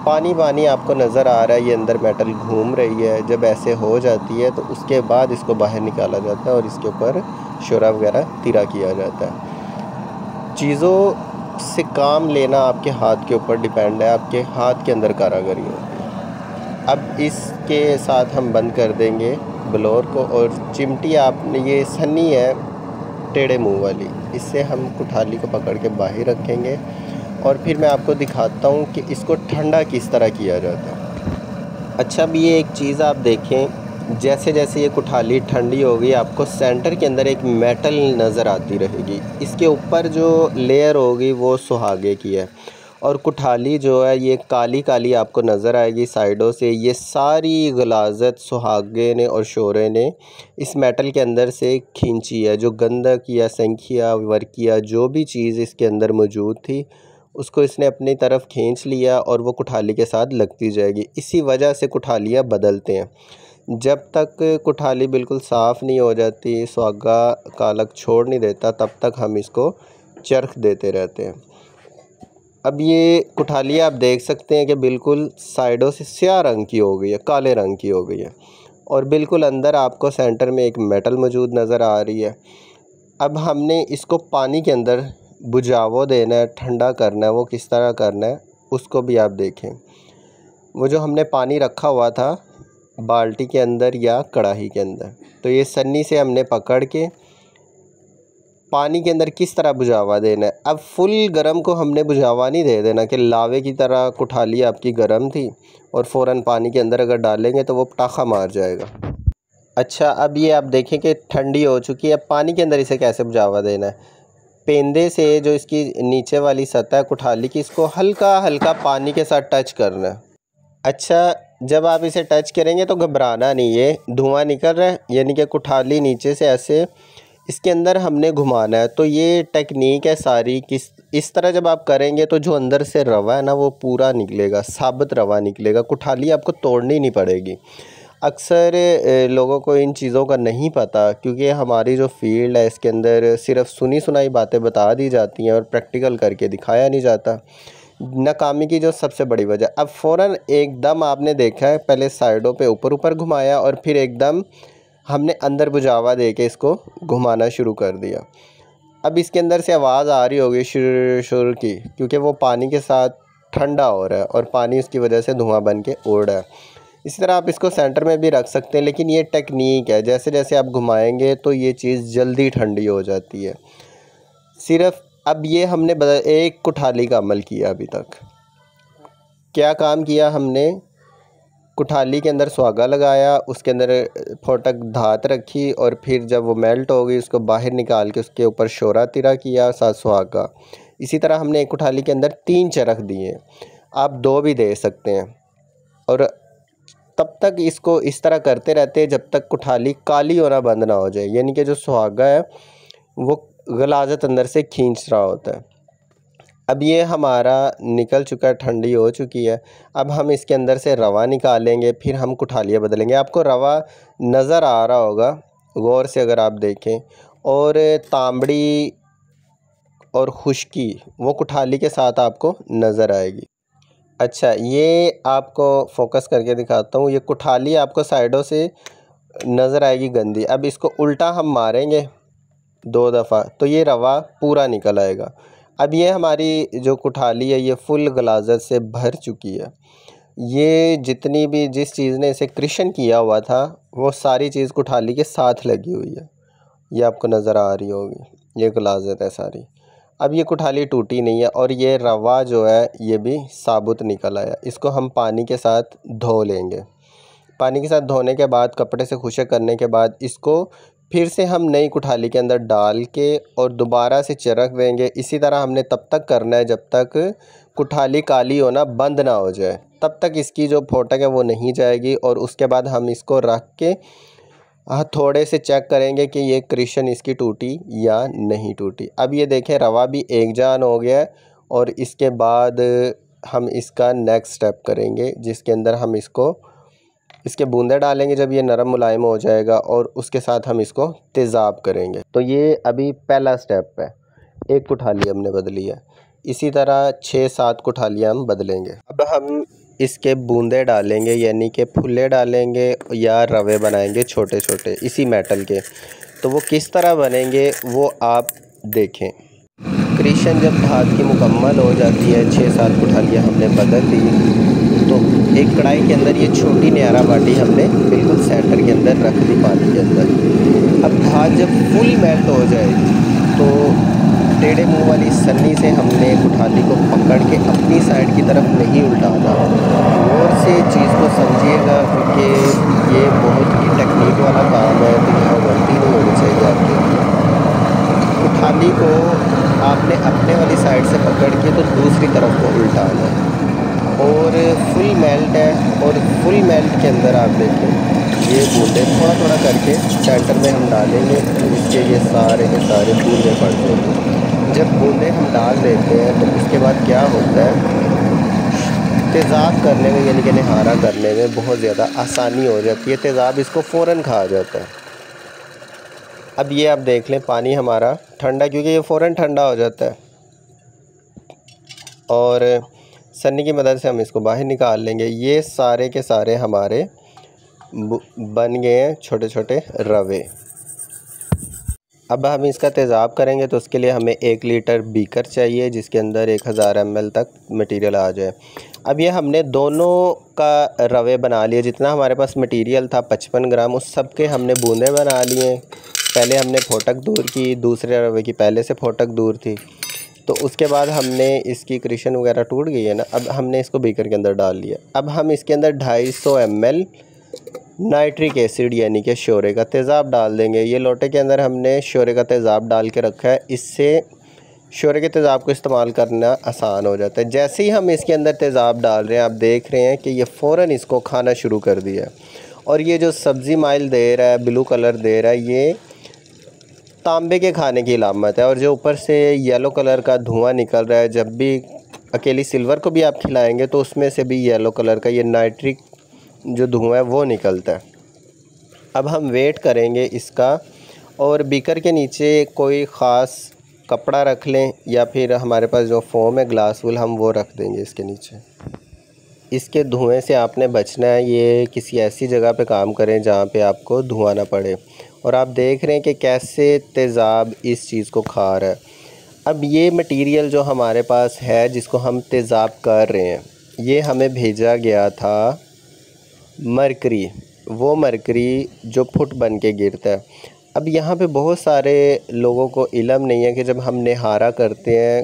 S1: पानी पानी आपको नज़र आ रहा है, ये अंदर मेटल घूम रही है। जब ऐसे हो जाती है तो उसके बाद इसको बाहर निकाला जाता है और इसके ऊपर शोरा वगैरह तिरा किया जाता है। चीज़ों से काम लेना आपके हाथ के ऊपर डिपेंड है, आपके हाथ के अंदर कारागरी होती है। अब इसके साथ हम बंद कर देंगे ब्लोर को, और चिमटी आपने ये सन्नी है टेढ़े मुंह वाली, इससे हम कुठाली को पकड़ के बाहर रखेंगे। और फिर मैं आपको दिखाता हूँ कि इसको ठंडा किस तरह किया जाता है। अच्छा, अब ये एक चीज़ आप देखें, जैसे जैसे ये कुठाली ठंडी होगी आपको सेंटर के अंदर एक मेटल नज़र आती रहेगी। इसके ऊपर जो लेयर होगी वो सुहागे की है, और कुठाली जो है ये काली काली आपको नज़र आएगी साइडों से। ये सारी गलाजत सुहागे ने और शोरे ने इस मेटल के अंदर से खींची है। जो गंधक या संखिया वर्किया जो भी चीज़ इसके अंदर मौजूद थी, उसको इसने अपनी तरफ खींच लिया और वो कुठाली के साथ लगती जाएगी। इसी वजह से कुठालियाँ बदलते हैं। जब तक कुठाली बिल्कुल साफ़ नहीं हो जाती, सुहागा कालक छोड़ नहीं देता, तब तक हम इसको चरख देते रहते हैं। अब ये कुठालियाँ आप देख सकते हैं कि बिल्कुल साइडों से स्याह रंग की हो गई है, काले रंग की हो गई है, और बिल्कुल अंदर आपको सेंटर में एक मेटल मौजूद नज़र आ रही है। अब हमने इसको पानी के अंदर बुझावो देना है, ठंडा करना है। वो किस तरह करना है उसको भी आप देखें। वो जो हमने पानी रखा हुआ था बाल्टी के अंदर या कढ़ाई के अंदर, तो ये सन्नी से हमने पकड़ के पानी के अंदर किस तरह बुझावा देना है। अब फुल गरम को हमने बुझावा नहीं दे देना कि लावे की तरह कुठाली आपकी गरम थी और फ़ौरन पानी के अंदर अगर डालेंगे तो वो पटाखा मार जाएगा। अच्छा, अब ये आप देखें कि ठंडी हो चुकी है। अब पानी के अंदर इसे कैसे बुझावा देना है। पेंदे से जो इसकी नीचे वाली सतह है कुठाली की, इसको हल्का हल्का पानी के साथ टच करना है। अच्छा, जब आप इसे टच करेंगे तो घबराना नहीं, ये धुआं निकल रहा है यानी कि कुठाली नीचे से ऐसे इसके अंदर हमने घुमाना है। तो ये टेक्निक है सारी किस इस तरह जब आप करेंगे तो जो अंदर से रवा है ना वो पूरा निकलेगा, साबित रवा निकलेगा, कुठाली आपको तोड़नी नहीं पड़ेगी। अक्सर लोगों को इन चीज़ों का नहीं पता, क्योंकि हमारी जो फील्ड है इसके अंदर सिर्फ सुनी सुनाई बातें बता दी जाती हैं और प्रैक्टिकल करके दिखाया नहीं जाता। नाकामी की जो सबसे बड़ी वजह, अब फ़ौरन एकदम आपने देखा है पहले साइडों पे ऊपर ऊपर घुमाया और फिर एकदम हमने अंदर बुझावा दे के इसको घुमाना शुरू कर दिया। अब इसके अंदर से आवाज़ आ रही होगी शुर शुर की, क्योंकि वो पानी के साथ ठंडा हो रहा है और पानी उसकी वजह से धुआं बन के उड़ रहा है। इसी तरह आप इसको सेंटर में भी रख सकते हैं, लेकिन ये टेक्निक है, जैसे जैसे आप घुमाएंगे तो ये चीज़ जल्दी ठंडी हो जाती है। सिर्फ अब ये हमने एक कुठाली का अमल किया। अभी तक क्या काम किया हमने, कुठाली के अंदर सुहागा लगाया, उसके अंदर फोटक धात रखी और फिर जब वो मेल्ट हो गई उसको बाहर निकाल के उसके ऊपर शोरा तिरा किया साथ सुहागा। इसी तरह हमने एक कुठाली के अंदर 3 चरख दिए, आप 2 भी दे सकते हैं। और तब तक इसको इस तरह करते रहते हैं जब तक कुठाली काली होना बंद ना हो जाए, यानी कि जो सुहागा है वो गलाजत अंदर से खींच रहा होता है। अब ये हमारा निकल चुका है, ठंडी हो चुकी है। अब हम इसके अंदर से रवा निकालेंगे, फिर हम कुठालियाँ बदलेंगे। आपको रवा नज़र आ रहा होगा गौर से अगर आप देखें, और तांबड़ी और खुश्की वो कुठाली के साथ आपको नज़र आएगी। अच्छा, ये आपको फोकस करके दिखाता हूँ, ये कुठाली आपको साइडों से नज़र आएगी गंदी। अब इसको उल्टा हम मारेंगे 2 दफ़ा तो ये रवा पूरा निकल आएगा। अब ये हमारी जो कुठाली है ये फुल गलाजत से भर चुकी है। ये जितनी भी जिस चीज़ ने इसे क्रिशन किया हुआ था वो सारी चीज़ कुठाली के साथ लगी हुई है, ये आपको नज़र आ रही होगी, ये गलाजत है सारी। अब ये कुठाली टूटी नहीं है और ये रवा जो है ये भी साबुत निकल आया। इसको हम पानी के साथ धो लेंगे। पानी के साथ धोने के बाद कपड़े से खुशक करने के बाद इसको फिर से हम नई कुठाली के अंदर डाल के और दोबारा से चरख देंगे। इसी तरह हमने तब तक करना है जब तक कुठाली काली होना बंद ना हो जाए, तब तक इसकी जो फोटक है वो नहीं जाएगी। और उसके बाद हम इसको रख के थोड़े से चेक करेंगे कि ये क्रिशन इसकी टूटी या नहीं टूटी। अब ये देखें रवा भी एक जान हो गया है। और इसके बाद हम इसका नेक्स्ट स्टेप करेंगे जिसके अंदर हम इसके बूंदे डालेंगे जब ये नरम मुलायम हो जाएगा, और उसके साथ हम इसको तेज़ाब करेंगे। तो ये अभी पहला स्टेप है, एक कुठाली हमने बदली है। इसी तरह 6-7 कुठालियाँ हम बदलेंगे। अब हम इसके बूंदे डालेंगे, यानी कि फुल्ले डालेंगे या रवे बनाएंगे छोटे छोटे इसी मेटल के। तो वो किस तरह बनेंगे वो आप देखें। क्रिशन जब धात की मुकम्मल हो जाती है, 6-7 कुठालियाँ हमने बदल दी, तो एक कढ़ाई के अंदर ये छोटी न्यारा बाटी हमने बिल्कुल सेंटर के अंदर रख दी पानी के अंदर। अब धात जब फुल मेल्ट हो जाएगी तो टेढ़े मुंह वाली सन्नी से हमने कुठाली को पकड़ के अपनी साइड की तरफ नहीं उल्टाना। और से चीज़ को समझिएगा क्योंकि ये बहुत ही टेक्निक वाला काम है, तो यहाँ गलती नहीं होनी चाहिए आपके। कुठाली को आपने अपने वाली साइड से पकड़ के तो दूसरी तरफ को उल्टाना है। और फुल मेल्ट है, और फुल मेल्ट के अंदर आप देखें ये बूंदे थोड़ा थोड़ा करके सेंटर में हम डालेंगे, इसके ये सारे के सारे बूंदे पड़ जाएंगे। जब बूंदे हम डाल देते हैं तो उसके बाद क्या होता है, तेज़ाब करने में यानी कि निहारा करने में बहुत ज़्यादा आसानी हो जाती है। तेज़ाब इसको फ़ौरन खा जाता है। अब ये आप देख लें पानी हमारा ठंडा, क्योंकि ये फ़ौरन ठंडा हो जाता है, और सन्नी की मदद से हम इसको बाहर निकाल लेंगे। ये सारे के सारे हमारे बन गए हैं छोटे छोटे रवे। अब हम इसका तेज़ाब करेंगे तो उसके लिए हमें 1 लीटर बीकर चाहिए जिसके अंदर 1000 ml तक मटेरियल आ जाए। अब ये हमने दोनों का रवे बना लिए, जितना हमारे पास मटेरियल था 55 ग्राम, उस सब के हमने बूंदे बना लिए। पहले हमने फोटक दूर की, दूसरे रवे की पहले से फोटक दूर थी। तो उसके बाद हमने इसकी क्रिशन वगैरह टूट गई है ना, अब हमने इसको बीकर के अंदर डाल लिया। अब हम इसके अंदर 250 ml नाइट्रिक एसिड यानी कि शोरे का तेज़ाब डाल देंगे। ये लोटे के अंदर हमने शोरे का तेज़ाब डाल के रखा है, इससे शोरे के तेज़ाब को इस्तेमाल करना आसान हो जाता है। जैसे ही हम इसके अंदर तेज़ाब डाल रहे हैं, आप देख रहे हैं कि ये फ़ौरन इसको खाना शुरू कर दिया। और ये जो सब्ज़ी माइल दे रहा है, ब्लू कलर दे रहा है, ये तांबे के खाने की अलामत है। और जो ऊपर से येलो कलर का धुआं निकल रहा है, जब भी अकेली सिल्वर को भी आप खिलाएंगे तो उसमें से भी येलो कलर का ये नाइट्रिक जो धुआं है वो निकलता है। अब हम वेट करेंगे इसका, और बीकर के नीचे कोई ख़ास कपड़ा रख लें या फिर हमारे पास जो फोम है ग्लास वुल, हम वो रख देंगे इसके नीचे। इसके धुएं से आपने बचना है। ये किसी ऐसी जगह पे काम करें जहाँ पे आपको धुआं ना पड़े। और आप देख रहे हैं कि कैसे तेज़ाब इस चीज़ को खा रहा है। अब ये मटेरियल जो हमारे पास है जिसको हम तेज़ाब कर रहे हैं, ये हमें भेजा गया था मरकरी, वो मरकरी जो फुट बन के गिरता है। अब यहाँ पे बहुत सारे लोगों को इल्म नहीं है कि जब हम निहारा करते हैं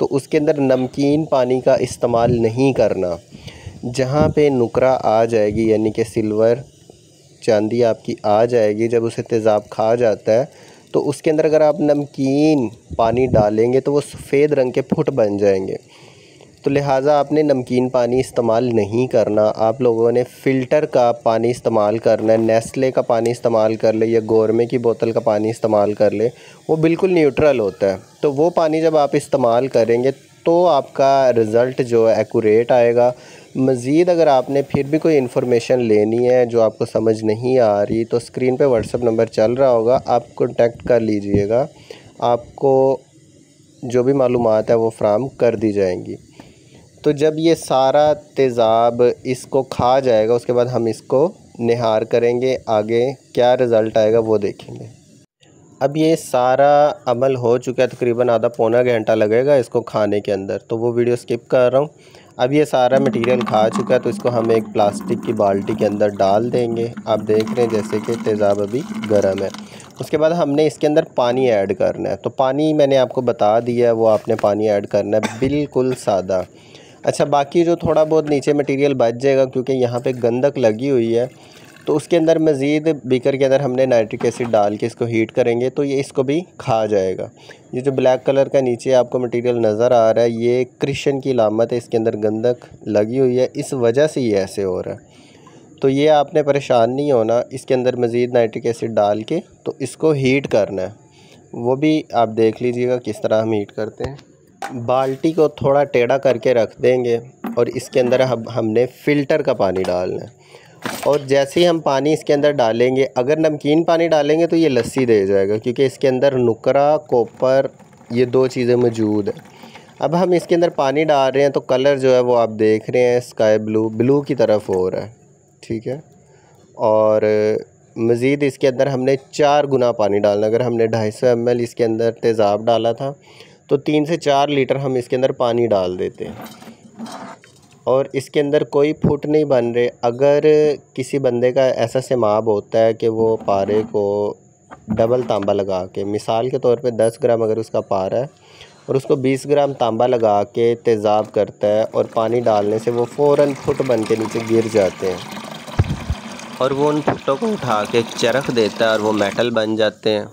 S1: तो उसके अंदर नमकीन पानी का इस्तेमाल नहीं करना। जहाँ पे नुकरा आ जाएगी यानी कि सिल्वर चांदी आपकी आ जाएगी, जब उसे तेज़ाब खा जाता है तो उसके अंदर अगर आप नमकीन पानी डालेंगे तो वो सफ़ेद रंग के फुट बन जाएंगे। तो लिहाजा आपने नमकीन पानी इस्तेमाल नहीं करना। आप लोगों ने फ़िल्टर का पानी इस्तेमाल करना है। नेस्ले का पानी इस्तेमाल कर ले या गोरमे की बोतल का पानी इस्तेमाल कर ले, वो बिल्कुल न्यूट्रल होता है। तो वो पानी जब आप इस्तेमाल करेंगे तो आपका रिज़ल्ट जो है एक्यूरेट आएगा। मज़ीद अगर आपने फिर भी कोई इन्फॉर्मेशन लेनी है जो आपको समझ नहीं आ रही, तो स्क्रीन पे व्हाट्सएप नंबर चल रहा होगा, आप कॉन्टेक्ट कर लीजिएगा। आपको जो भी मालूमात है वो फ़राहम कर दी जाएंगी। तो जब ये सारा तेज़ाब इसको खा जाएगा, उसके बाद हम इसको निहार करेंगे। आगे क्या रिज़ल्ट आएगा वो देखेंगे। अब ये सारा अमल हो चुका है, तकरीबन आधा पौना घंटा लगेगा इसको खाने के अंदर, तो वो वीडियो स्किप कर रहा हूँ। अब ये सारा मटेरियल खा चुका है, तो इसको हम एक प्लास्टिक की बाल्टी के अंदर डाल देंगे। आप देख रहे हैं जैसे कि तेज़ाब अभी गर्म है। उसके बाद हमने इसके अंदर पानी ऐड करना है। तो पानी मैंने आपको बता दिया है, वो आपने पानी ऐड करना है बिल्कुल सादा। अच्छा, बाकी जो थोड़ा बहुत नीचे मटेरियल बच जाएगा, क्योंकि यहाँ पे गंदक लगी हुई है, तो उसके अंदर मज़ीद बीकर के अंदर हमने नाइट्रिक एसिड डाल के इसको हीट करेंगे तो ये इसको भी खा जाएगा। ये जो ब्लैक कलर का नीचे आपको मटेरियल नज़र आ रहा है, ये क्रिशन की अलामत है, इसके अंदर गंदक लगी हुई है, इस वजह से ये ऐसे हो रहा है। तो ये आपने परेशान नहीं होना। इसके अंदर मज़ीद नाइट्रिक एसिड डाल के तो इसको हीट करना है, वो भी आप देख लीजिएगा किस तरह हम हीट करते हैं। बाल्टी को थोड़ा टेढ़ा करके रख देंगे और इसके अंदर हमने फ़िल्टर का पानी डालना है। और जैसे ही हम पानी इसके अंदर डालेंगे, अगर नमकीन पानी डालेंगे तो ये लस्सी दे जाएगा, क्योंकि इसके अंदर नुकरा, कॉपर, ये दो चीज़ें मौजूद हैं। अब हम इसके अंदर पानी डाल रहे हैं तो कलर जो है वो आप देख रहे हैं स्काई ब्लू की तरफ हो रहा है, ठीक है। और मज़ीद इसके अंदर हमने 4 गुना पानी डालना। अगर हमने 250 ml इसके अंदर तेज़ाब डाला था तो 3 से 4 लीटर हम इसके अंदर पानी डाल देते हैं। और इसके अंदर कोई फुट नहीं बन रहे। अगर किसी बंदे का ऐसा सिमाब होता है कि वो पारे को डबल तांबा लगा के, मिसाल के तौर पे 10 ग्राम अगर उसका पारा है और उसको 20 ग्राम तांबा लगा के तेज़ाब करता है और पानी डालने से वो फ़ौरन फुट बन के नीचे गिर जाते हैं और वो उन फुटों को उठा के चरख देता है और वो मेटल बन जाते हैं।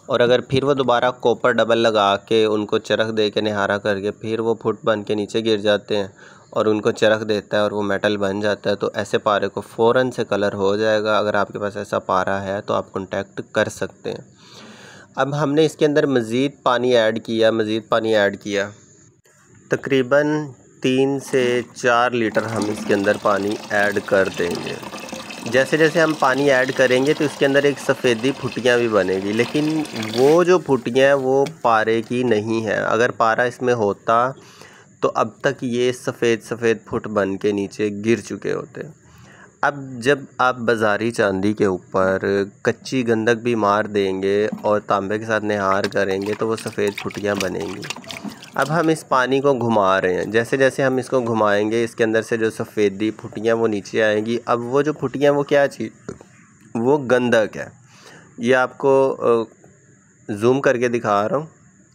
S1: और अगर फिर वो दोबारा कॉपर डबल लगा के उनको चरख दे के निहारा करके फिर वो फुट बन के नीचे गिर जाते हैं और उनको चरख देता है और वो मेटल बन जाता है। तो ऐसे पारे को फ़ौरन से कलर हो जाएगा। अगर आपके पास ऐसा पारा है तो आप कांटेक्ट कर सकते हैं। अब हमने इसके अंदर मज़ीद पानी ऐड किया, तकरीबन 3 से 4 लीटर हम इसके अंदर पानी ऐड कर देंगे। जैसे जैसे हम पानी ऐड करेंगे तो इसके अंदर एक सफ़ेदी फुटियाँ भी बनेगी, लेकिन वो जो फुटियाँ वो पारे की नहीं है। अगर पारा इसमें होता तो अब तक ये सफ़ेद फुट बन के नीचे गिर चुके होते। अब जब आप बाज़ारी चांदी के ऊपर कच्ची गंदक भी मार देंगे और तांबे के साथ निहार करेंगे तो वो सफ़ेद फुटियाँ बनेंगी। अब हम इस पानी को घुमा रहे हैं, जैसे जैसे हम इसको घुमाएंगे इसके अंदर से जो सफ़ेदी फुटियाँ वो नीचे आएंगी। अब वो जो फुटियाँ वो क्या चीज़, वो गंदक है। ये आपको ज़ूम करके दिखा रहा हूँ,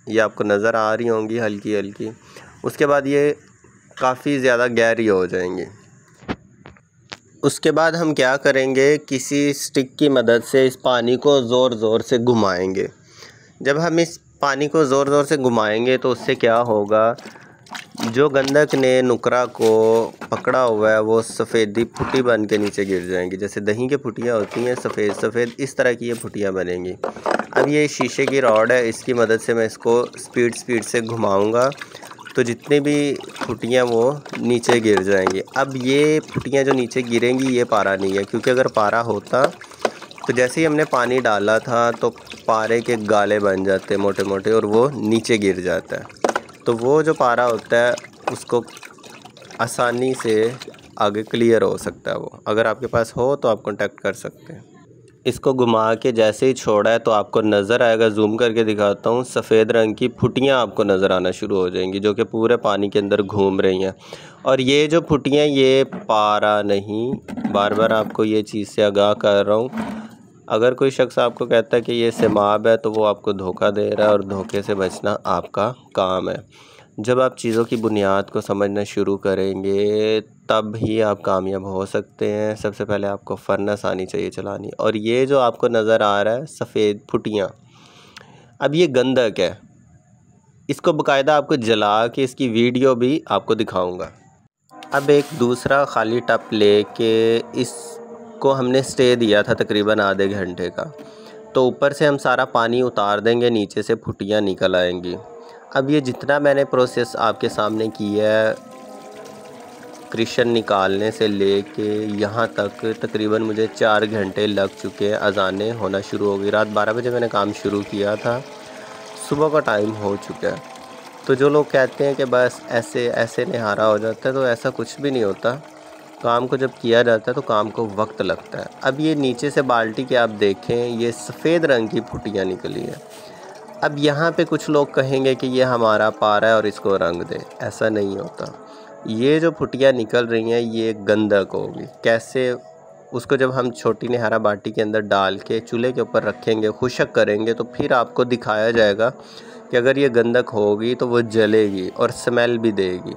S1: ये आपको नज़र आ रही होंगी हल्की हल्की। उसके बाद ये काफ़ी ज़्यादा गहरी हो जाएंगी। उसके बाद हम क्या करेंगे, किसी स्टिक की मदद से इस पानी को ज़ोर ज़ोर से घुमाएंगे। जब हम इस पानी को ज़ोर ज़ोर से घुमाएंगे तो उससे क्या होगा, जो गंधक ने नुकरा को पकड़ा हुआ है वो सफ़ेदी फुटी बन के नीचे गिर जाएंगी। जैसे दही की फुटियाँ होती हैं सफ़ेद सफ़ेद, इस तरह की ये फुटियाँ बनेंगी। अब ये शीशे की रॉड है, इसकी मदद से मैं इसको स्पीड से घुमाऊंगा तो जितनी भी फुटियाँ वो नीचे गिर जाएंगी। अब ये फुटियाँ जो नीचे गिरेंगी ये पारा नहीं है, क्योंकि अगर पारा होता तो जैसे ही हमने पानी डाला था तो पारे के गाले बन जाते मोटे मोटे और वो नीचे गिर जाता है। तो वो जो पारा होता है उसको आसानी से आगे क्लियर हो सकता है। वो अगर आपके पास हो तो आप कांटेक्ट कर सकते हैं। इसको घुमा के जैसे ही छोड़ा है तो आपको नज़र आएगा, जूम करके दिखाता हूँ, सफ़ेद रंग की फुटियाँ आपको नज़र आना शुरू हो जाएंगी जो कि पूरे पानी के अंदर घूम रही हैं। और ये जो फुटियाँ ये पारा नहीं, बार बार आपको ये चीज़ से आगाह कर रहा हूँ। अगर कोई शख्स आपको कहता है कि ये सेमाब है तो वो आपको धोखा दे रहा है और धोखे से बचना आपका काम है। जब आप चीज़ों की बुनियाद को समझना शुरू करेंगे तब ही आप कामयाब हो सकते हैं। सबसे पहले आपको फर्नेस आनी चाहिए चलानी। और ये जो आपको नज़र आ रहा है सफ़ेद फुटियाँ, अब ये गंधक है, इसको बाकायदा आपको जला के इसकी वीडियो भी आपको दिखाऊंगा। अब एक दूसरा खाली टब लेके इसको हमने स्टे दिया था तकरीबन आधे घंटे का, तो ऊपर से हम सारा पानी उतार देंगे, नीचे से फुटियाँ निकल आएंगी। अब ये जितना मैंने प्रोसेस आपके सामने किया है क्रिशन निकालने से लेके यहाँ तक, तकरीबन मुझे 4 घंटे लग चुके हैं। अजानें होना शुरू हो गई। रात 12 बजे मैंने काम शुरू किया था, सुबह का टाइम हो चुका है। तो जो लोग कहते हैं कि बस ऐसे ऐसे निहारा हो जाता है, तो ऐसा कुछ भी नहीं होता। काम को जब किया जाता है तो काम को वक्त लगता है। अब ये नीचे से बाल्टी के आप देखें, ये सफ़ेद रंग की फुटियाँ निकली हैं। अब यहाँ पे कुछ लोग कहेंगे कि ये हमारा पारा है और इसको रंग दे, ऐसा नहीं होता। ये जो फुटियाँ निकल रही हैं ये गंधक होगी। कैसे, उसको जब हम छोटी निहारा बाटी के अंदर डाल के चूल्हे के ऊपर रखेंगे, खुशक करेंगे, तो फिर आपको दिखाया जाएगा कि अगर ये गंधक होगी तो वो जलेगी और स्मेल भी देगी।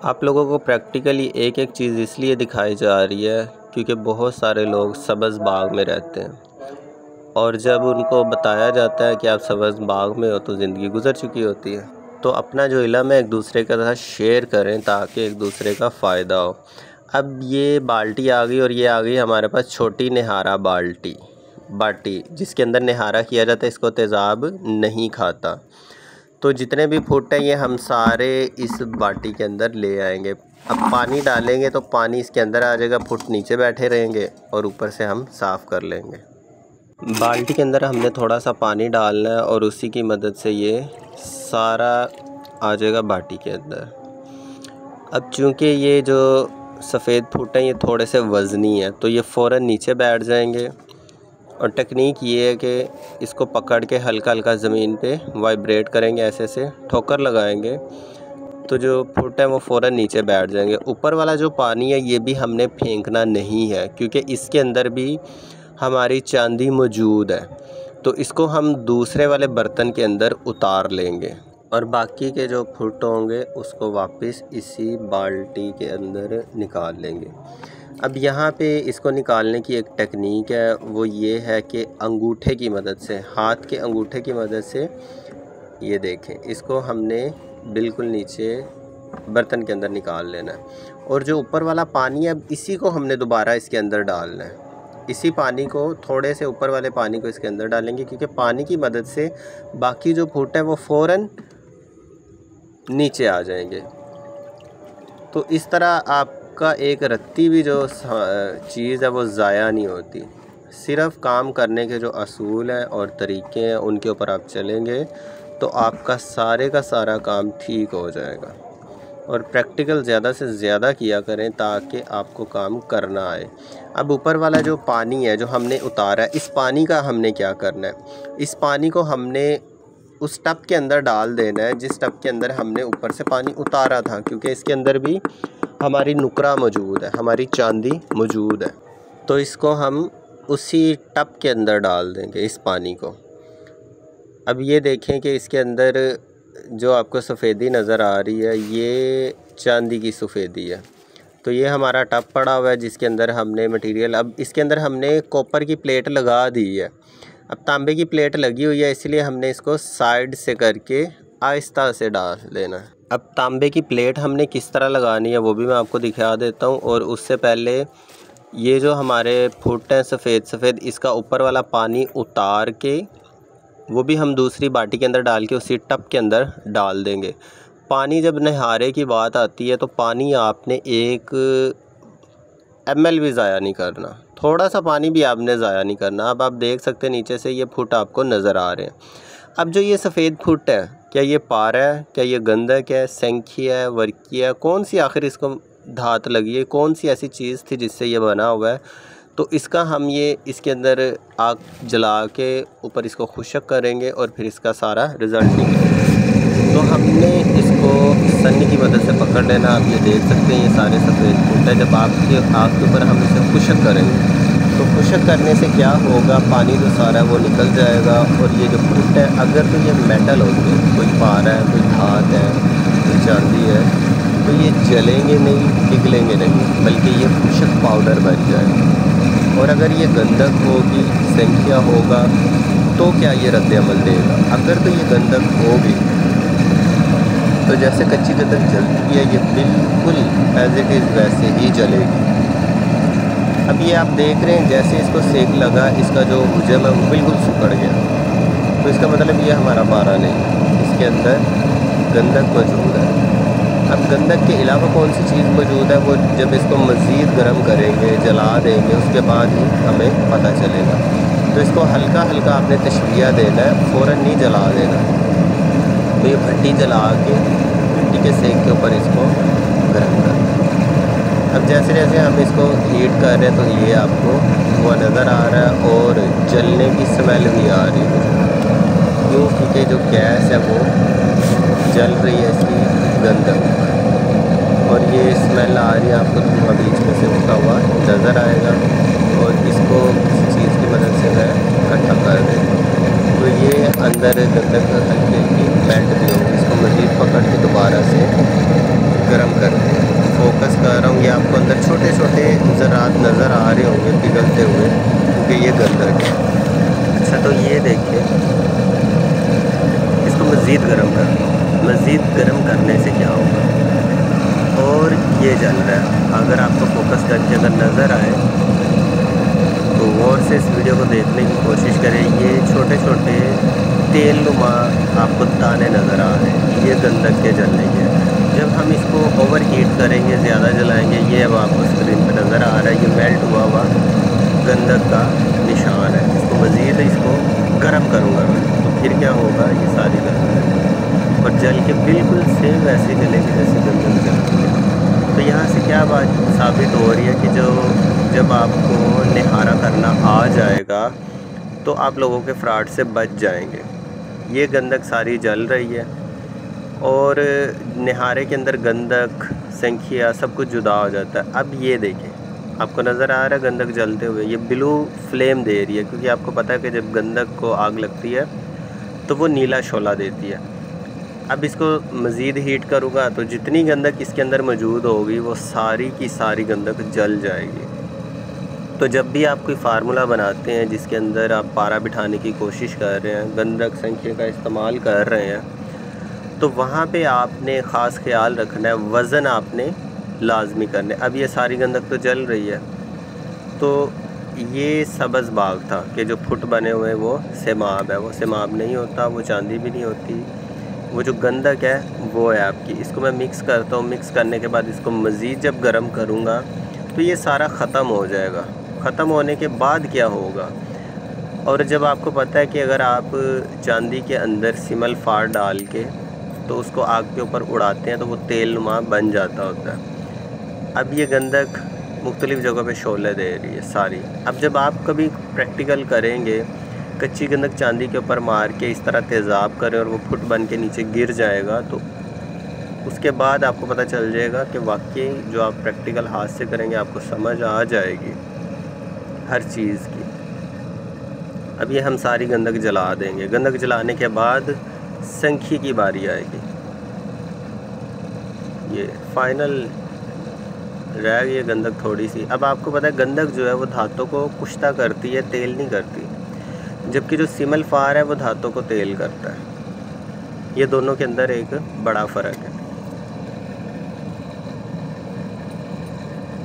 S1: आप लोगों को प्रैक्टिकली एक एक चीज़ इसलिए दिखाई जा रही है क्योंकि बहुत सारे लोग सब्ज़ बाग में रहते हैं और जब उनको बताया जाता है कि आप सब्ज़ बाग में हो तो ज़िंदगी गुजर चुकी होती है। तो अपना जो इल्म है एक दूसरे के साथ शेयर करें ताकि एक दूसरे का फ़ायदा हो। अब ये बाल्टी आ गई और ये आ गई हमारे पास छोटी निहारा बाटी जिसके अंदर निहारा किया जाता है। इसको तेज़ाब नहीं खाता। तो जितने भी फुट हैं ये हम सारे इस बाटी के अंदर ले आएंगे। अब पानी डालेंगे तो पानी इसके अंदर आ जाएगा, फुट नीचे बैठे रहेंगे और ऊपर से हम साफ़ कर लेंगे। बाल्टी के अंदर हमने थोड़ा सा पानी डालना है और उसी की मदद से ये सारा आ जाएगा बाटी के अंदर। अब चूँकि ये जो सफ़ेद फुट हैं ये थोड़े से वज़नी है तो ये फ़ौरन नीचे बैठ जाएंगे। और टेक्निक ये है कि इसको पकड़ के हल्का हल्का ज़मीन पे वाइब्रेट करेंगे, ऐसे से ठोकर लगाएंगे तो जो फुट है वो फ़ौरन नीचे बैठ जाएंगे। ऊपर वाला जो पानी है ये भी हमने फेंकना नहीं है क्योंकि इसके अंदर भी हमारी चांदी मौजूद है। तो इसको हम दूसरे वाले बर्तन के अंदर उतार लेंगे और बाकी के जो फुट होंगे उसको वापस इसी बाल्टी के अंदर निकाल लेंगे। अब यहाँ पे इसको निकालने की एक टेक्निक है, वो ये है कि अंगूठे की मदद से, हाथ के अंगूठे की मदद से, ये देखें, इसको हमने बिल्कुल नीचे बर्तन के अंदर निकाल लेना है। और जो ऊपर वाला पानी है अब इसी को हमने दोबारा इसके अंदर डालना है। इसी पानी को, थोड़े से ऊपर वाले पानी को इसके अंदर डालेंगे क्योंकि पानी की मदद से बाकी जो फुट है वो फ़ौरन नीचे आ जाएंगे। तो इस तरह आपका एक रत्ती भी जो चीज़ है वो ज़ाया नहीं होती। सिर्फ़ काम करने के जो असूल हैं और तरीक़े हैं उनके ऊपर आप चलेंगे तो आपका सारे का सारा काम ठीक हो जाएगा। और प्रैक्टिकल ज़्यादा से ज़्यादा किया करें ताकि आपको काम करना आए। अब ऊपर वाला जो पानी है जो हमने उतारा है, इस पानी का हमने क्या करना है, इस पानी को हमने उस टब के अंदर डाल देना है जिस टब के अंदर हमने ऊपर से पानी उतारा था, क्योंकि इसके अंदर भी हमारी नुकरा मौजूद है, हमारी चांदी मौजूद है। तो इसको हम उसी टब के अंदर डाल देंगे इस पानी को। अब ये देखें कि इसके अंदर जो आपको सफ़ेदी नज़र आ रही है ये चांदी की सफ़ेदी है। तो ये हमारा टब पड़ा हुआ है जिसके अंदर हमने मटेरियल, अब इसके अंदर हमने कॉपर की प्लेट लगा दी है। अब तांबे की प्लेट लगी हुई है इसलिए हमने इसको साइड से करके आहिस्ता से डाल देना है। अब तांबे की प्लेट हमने किस तरह लगानी है वो भी मैं आपको दिखा देता हूँ। और उससे पहले ये जो हमारे फुट हैं सफ़ेद सफ़ेद, इसका ऊपर वाला पानी उतार के वो भी हम दूसरी बाटी के अंदर डाल के उसी टब के अंदर डाल देंगे। पानी जब नहारे की बात आती है तो पानी आपने 1 ml भी ज़ाया नहीं करना, थोड़ा सा पानी भी आपने ज़ाया नहीं करना। अब आप देख सकते हैं नीचे से ये फुट आपको नज़र आ रहे हैं। अब जो ये सफ़ेद फुट है, क्या ये पारा है, क्या ये गंधक है, सेंखिया है, वर्की है, कौन सी आखिर इसको धात लगी है, कौन सी ऐसी चीज़ थी जिससे ये बना हुआ है? तो इसका हम ये इसके अंदर आग जला के ऊपर इसको खुशक करेंगे और फिर इसका सारा रिज़ल्ट निकलेगा। तो हमने इसको सन्नी की मदद से पकड़ लेना। आप ये देख सकते हैं ये सारे सफ़ेद फुट है। जब आपके आग के ऊपर हम इसे खुशक करेंगे तो खुशक करने से क्या होगा, पानी जो सारा है वो निकल जाएगा। और ये जो फुट है अगर तो ये मेटल होते हैं, कोई पारा है, कोई धात है, कोई चांदी है, तो ये जलेंगे नहीं, पिघलेंगे नहीं, बल्कि ये खुशक पाउडर बन जाएगा। और अगर ये गंधक होगी, सेंखिया होगा, तो क्या ये रद्द अमल देगा? अगर तो ये गंधक होगी तो जैसे कच्ची गंधक जलती है ये बिल्कुल एज इट इज़ वैसे ही जलेगी। अब ये आप देख रहे हैं जैसे इसको सेक लगा, इसका जो हुजम है वो बिल्कुल सुखड़ गया। तो इसका मतलब ये हमारा पारा नहीं, इसके अंदर गंधक मौजूद है। अब गंधक के अलावा कौन सी चीज़ मौजूद है वो जब इसको मज़ीद गर्म करेंगे, जला देंगे, उसके बाद ही हमें पता चलेगा। तो इसको हल्का हल्का आपने तशविया देना है, फ़ौरन नहीं जला देना। तो ये भट्टी जला के भट्टी के सेक के ऊपर इसको गर्म करना। अब जैसे जैसे हम इसको हीट कर रहे हैं तो ये आपको वो नज़र आ रहा है और जलने की स्मेल भी आ रही है, क्यों? क्योंकि जो गैस है वो जल रही है इसकी गंधक, और ये स्मेल आ रही है आपको धुआं बीच में से उठता हुआ नज़र आएगा। और इसको किसी चीज़ की मदद से मैं इकट्ठा कर देंगे तो ये अंदर गंधक हल्की हल्की मेल्ट भी होगी। इसको मज़ीद पकड़ के दोबारा से गर्म कर दें। फोकस कर रहा हूँ, ये आपको अंदर छोटे छोटे ज़रात नज़र आ रहे होंगे पिघलते हुए, क्योंकि ये गंधक है। अच्छा, तो ये देखिए इसको मज़ीद गर्म कर दो। मज़ीद गर्म करने से क्या होगा, और ये जल रहा है। अगर आपको फोकस करके अगर नज़र आए तो गौर से इस वीडियो को देखने की कोशिश करें। ये छोटे छोटे तेल नुमा आपको दाने नज़र आ रहे हैं, ये गंधक के जलने के। जब हम इसको ओवर हीट करेंगे, ज़्यादा जलाएंगे, ये अब आपको स्क्रीन पर नज़र आ रहा है, ये मेल्ट हुआ गंधक का निशान है। इसको मज़ीद इसको गर्म करूँगा मैं, तो फिर क्या होगा, ये सारी गंधक और जल के बिल्कुल सेम वैसे जलेगी जैसे गंधक जलती है। तो यहाँ से क्या बात साबित हो रही है कि जब आपको निहारा करना आ जाएगा तो आप लोगों के फ्रॉड से बच जाएंगे। ये गंधक सारी जल रही है और निहारे के अंदर गंधक, सेंखिया सब कुछ जुदा हो जाता है। अब ये देखें, आपको नज़र आ रहा है गंधक जलते हुए, ये ब्लू फ्लेम दे रही है, क्योंकि आपको पता है कि जब गंधक को आग लगती है तो वो नीला शोला देती है। अब इसको मज़ीद हीट करूँगा तो जितनी गंधक इसके अंदर मौजूद होगी वो सारी की सारी गंधक जल जाएगी। तो जब भी आप कोई फार्मूला बनाते हैं जिसके अंदर आप पारा बिठाने की कोशिश कर रहे हैं, गंधक संख्या का इस्तेमाल कर रहे हैं, तो वहाँ पे आपने ख़ास ख्याल रखना है, वज़न आपने लाजमी करना है। अब ये सारी गंधक तो जल रही है, तो ये सब्ज़ बाग था कि जो फुट बने हुए वो सेमाब है, वो सेमाब नहीं होता, वो चांदी भी नहीं होती, वो जो गंधक है वो है आपकी। इसको मैं मिक्स करता हूँ, मिक्स करने के बाद इसको मज़ीद जब गर्म करूँगा तो ये सारा ख़त्म हो जाएगा। ख़त्म होने के बाद क्या होगा, और जब आपको पता है कि अगर आप चांदी के अंदर सिमल फार डाल के तो उसको आग के ऊपर उड़ाते हैं तो वो तेल नुमा बन जाता होता है। अब ये गंधक मुख्तलिफ़ जगहों पे शोले दे रही है सारी। अब जब आप कभी प्रैक्टिकल करेंगे, कच्ची गंधक चांदी के ऊपर मार के इस तरह तेज़ाब करें और वो फुट बन के नीचे गिर जाएगा, तो उसके बाद आपको पता चल जाएगा कि वाकई जो आप प्रैक्टिकल हाथ से करेंगे आपको समझ आ जाएगी हर चीज़ की। अब ये हम सारी गंधक जला देंगे। गंधक जलाने के बाद संखी की बारी आएगी। ये फाइनल रह गई है गंधक थोड़ी सी। अब आपको पता है गंधक जो है वो धातों को कुश्ता करती है, तेल नहीं करती, जबकि जो सिमल फार है वो धातों को तेल करता है। ये दोनों के अंदर एक बड़ा फ़र्क है।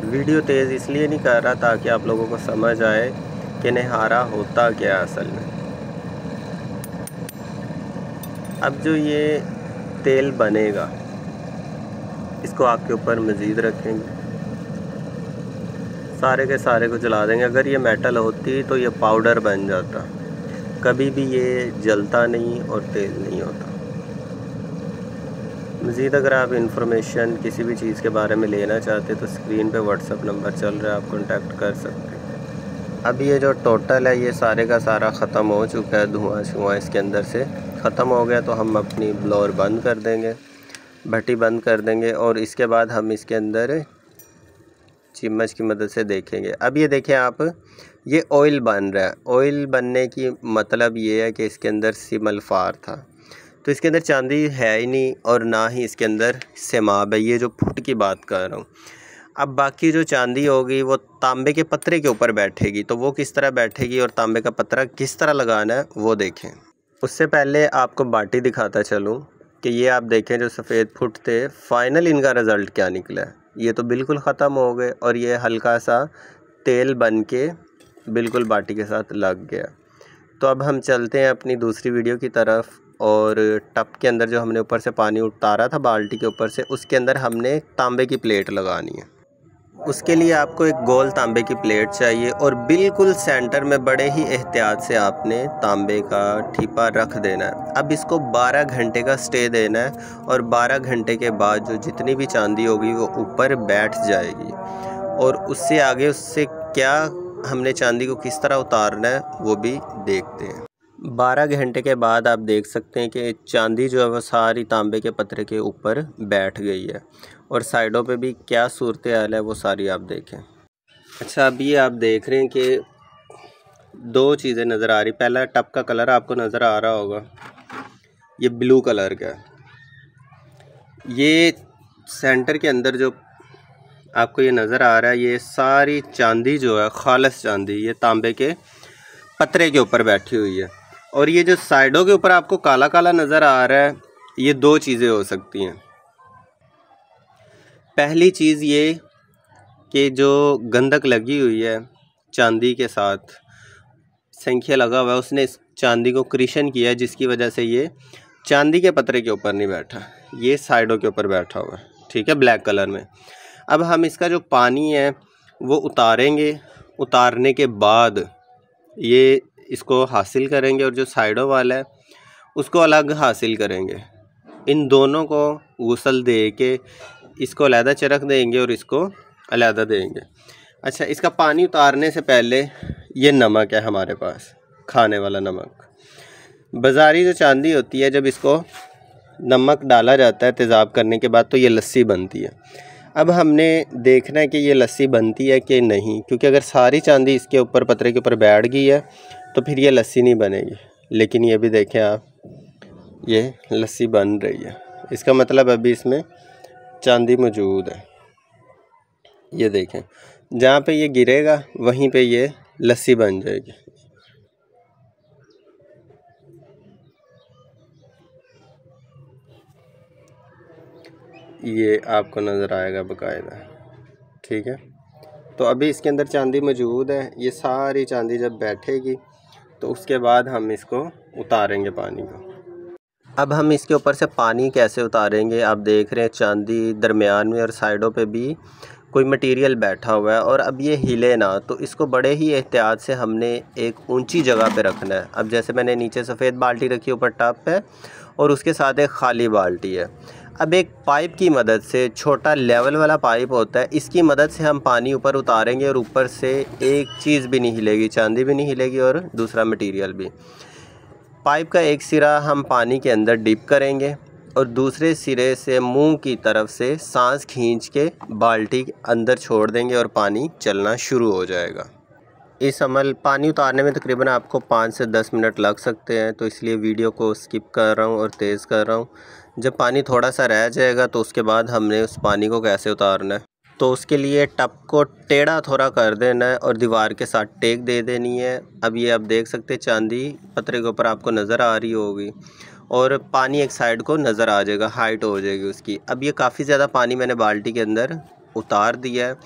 S1: वीडियो तेज़ इसलिए नहीं कर रहा ताकि आप लोगों को समझ आए कि निहारा होता क्या असल में। अब जो ये तेल बनेगा इसको आग के ऊपर मज़ीद रखेंगे, सारे के सारे को जला देंगे। अगर ये मेटल होती तो ये पाउडर बन जाता, कभी भी ये जलता नहीं और तेल नहीं होता। मज़ीद अगर आप इंफॉर्मेशन किसी भी चीज़ के बारे में लेना चाहते तो स्क्रीन पे व्हाट्सअप नंबर चल रहा है, आप कांटेक्ट कर सकते हैं। अब ये जो टोटल है ये सारे का सारा ख़त्म हो चुका है, धुआं शुआं इसके अंदर से ख़त्म हो गया। तो हम अपनी ब्लोअर बंद कर देंगे, भट्टी बंद कर देंगे और इसके बाद हम इसके अंदर चिम्मच की मदद से देखेंगे। अब ये देखें आप, ये ऑयल बन रहा है। ऑयल बनने की मतलब ये है कि इसके अंदर सिमल फार था, तो इसके अंदर चांदी है ही नहीं और ना ही इसके अंदर सेमाब है, ये जो फुट की बात कर रहा हूँ। अब बाकी जो चांदी होगी वो तांबे के पत्रे के ऊपर बैठेगी, तो वो किस तरह बैठेगी और तांबे का पत्रा किस तरह लगाना है वो देखें। उससे पहले आपको बाटी दिखाता चलूँ कि ये आप देखें जो सफ़ेद फुट थे, फाइनल इनका रिज़ल्ट क्या निकला है। ये तो बिल्कुल ख़त्म हो गए और ये हल्का सा तेल बन के बिल्कुल बाटी के साथ लग गया। तो अब हम चलते हैं अपनी दूसरी वीडियो की तरफ। और टब के अंदर जो हमने ऊपर से पानी उतारा था बाल्टी के ऊपर से, उसके अंदर हमने तांबे की प्लेट लगानी है। उसके लिए आपको एक गोल तांबे की प्लेट चाहिए और बिल्कुल सेंटर में बड़े ही एहतियात से आपने तांबे का ठीपा रख देना है। अब इसको 12 घंटे का स्टे देना है और 12 घंटे के बाद जो जितनी भी चांदी होगी वो ऊपर बैठ जाएगी। और उससे आगे उससे क्या हमने चांदी को किस तरह उतारना है वो भी देखते हैं। 12 घंटे के बाद आप देख सकते हैं कि चांदी जो है वो सारी तांबे के पत्रे के ऊपर बैठ गई है और साइडों पे भी क्या सूरत हाल है वो सारी आप देखें। अच्छा, अभी आप देख रहे हैं कि दो चीज़ें नज़र आ रही। पहला टब का कलर आपको नज़र आ रहा होगा, ये ब्लू कलर का। ये सेंटर के अंदर जो आपको ये नज़र आ रहा है, ये सारी चांदी जो है खालिस चांदी, ये तांबे के पत्रे के ऊपर बैठी हुई है। और ये जो साइडों के ऊपर आपको काला काला नज़र आ रहा है, ये दो चीज़ें हो सकती हैं। पहली चीज़ ये कि जो गंधक लगी हुई है चांदी के साथ, संख्या लगा हुआ है, उसने इस चांदी को क्रिशन किया है, जिसकी वजह से ये चांदी के पत्रे के ऊपर नहीं बैठा, ये साइडों के ऊपर बैठा हुआ है, ठीक है, ब्लैक कलर में। अब हम इसका जो पानी है वो उतारेंगे, उतारने के बाद ये इसको हासिल करेंगे और जो साइडों वाला है उसको अलग हासिल करेंगे। इन दोनों को गुसल दे के इसको अलहदा चरख देंगे और इसको अलहदा देंगे। अच्छा, इसका पानी उतारने से पहले ये नमक है हमारे पास, खाने वाला नमक। बाज़ारी जो चांदी होती है, जब इसको नमक डाला जाता है तेज़ाब करने के बाद तो ये लस्सी बनती है। अब हमने देखना है कि ये लस्सी बनती है कि नहीं, क्योंकि अगर सारी चांदी इसके ऊपर पत्रे के ऊपर बैठ गई है तो फिर ये लस्सी नहीं बनेगी। लेकिन ये भी देखें आप, ये लस्सी बन रही है, इसका मतलब अभी इसमें चांदी मौजूद है। ये देखें, जहाँ पे ये गिरेगा वहीं पे ये लस्सी बन जाएगी। ये आपको नज़र आएगा बाकायदा, ठीक है। तो अभी इसके अंदर चांदी मौजूद है। ये सारी चांदी जब बैठेगी तो उसके बाद हम इसको उतारेंगे पानी को। अब हम इसके ऊपर से पानी कैसे उतारेंगे, आप देख रहे हैं चांदी दरमियान में और साइडों पे भी कोई मटेरियल बैठा हुआ है और अब ये हिले ना, तो इसको बड़े ही एहतियात से हमने एक ऊंची जगह पे रखना है। अब जैसे मैंने नीचे सफ़ेद बाल्टी रखी ऊपर टब पे और उसके साथ एक खाली बाल्टी है। अब एक पाइप की मदद से, छोटा लेवल वाला पाइप होता है, इसकी मदद से हम पानी ऊपर उतारेंगे और ऊपर से एक चीज़ भी नहीं हिलेगी, चांदी भी नहीं हिलेगी और दूसरा मटेरियल भी। पाइप का एक सिरा हम पानी के अंदर डिप करेंगे और दूसरे सिरे से मुंह की तरफ से सांस खींच के बाल्टी अंदर छोड़ देंगे और पानी चलना शुरू हो जाएगा। इस अमल पानी उतारने में तकरीबन आपको 5 से 10 मिनट लग सकते हैं, तो इसलिए वीडियो को स्किप कर रहा हूँ और तेज़ कर रहा हूँ। जब पानी थोड़ा सा रह जाएगा तो उसके बाद हमने उस पानी को कैसे उतारना है, तो उसके लिए टब को टेढ़ा थोड़ा कर देना है और दीवार के साथ टेक दे देनी है। अब ये आप देख सकते हैं चांदी पत्थर के ऊपर आपको नज़र आ रही होगी और पानी एक साइड को नज़र आ जाएगा, हाइट हो जाएगी उसकी। अब ये काफ़ी ज़्यादा पानी मैंने बाल्टी के अंदर उतार दिया है,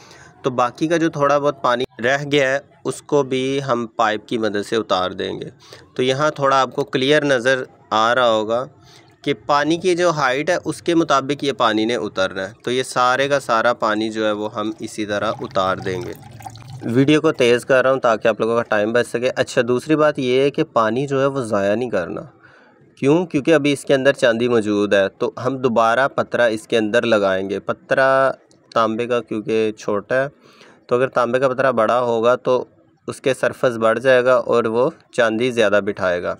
S1: तो बाकी का जो थोड़ा बहुत पानी रह गया है उसको भी हम पाइप की मदद से उतार देंगे। तो यहाँ थोड़ा आपको क्लियर नज़र आ रहा होगा कि पानी की जो हाइट है उसके मुताबिक ये पानी ने उतरना है। तो ये सारे का सारा पानी जो है वो हम इसी तरह उतार देंगे। वीडियो को तेज़ कर रहा हूँ ताकि आप लोगों का टाइम बच सके। अच्छा, दूसरी बात ये है कि पानी जो है वो ज़ाया नहीं करना। क्यों? क्योंकि अभी इसके अंदर चांदी मौजूद है, तो हम दोबारा पतरा इसके अंदर लगाएंगे। पतरा तांबे का क्योंकि छोटा है, तो अगर तांबे का पतरा बड़ा होगा तो उसके सरफेस बढ़ जाएगा और वो चांदी ज़्यादा बिठाएगा।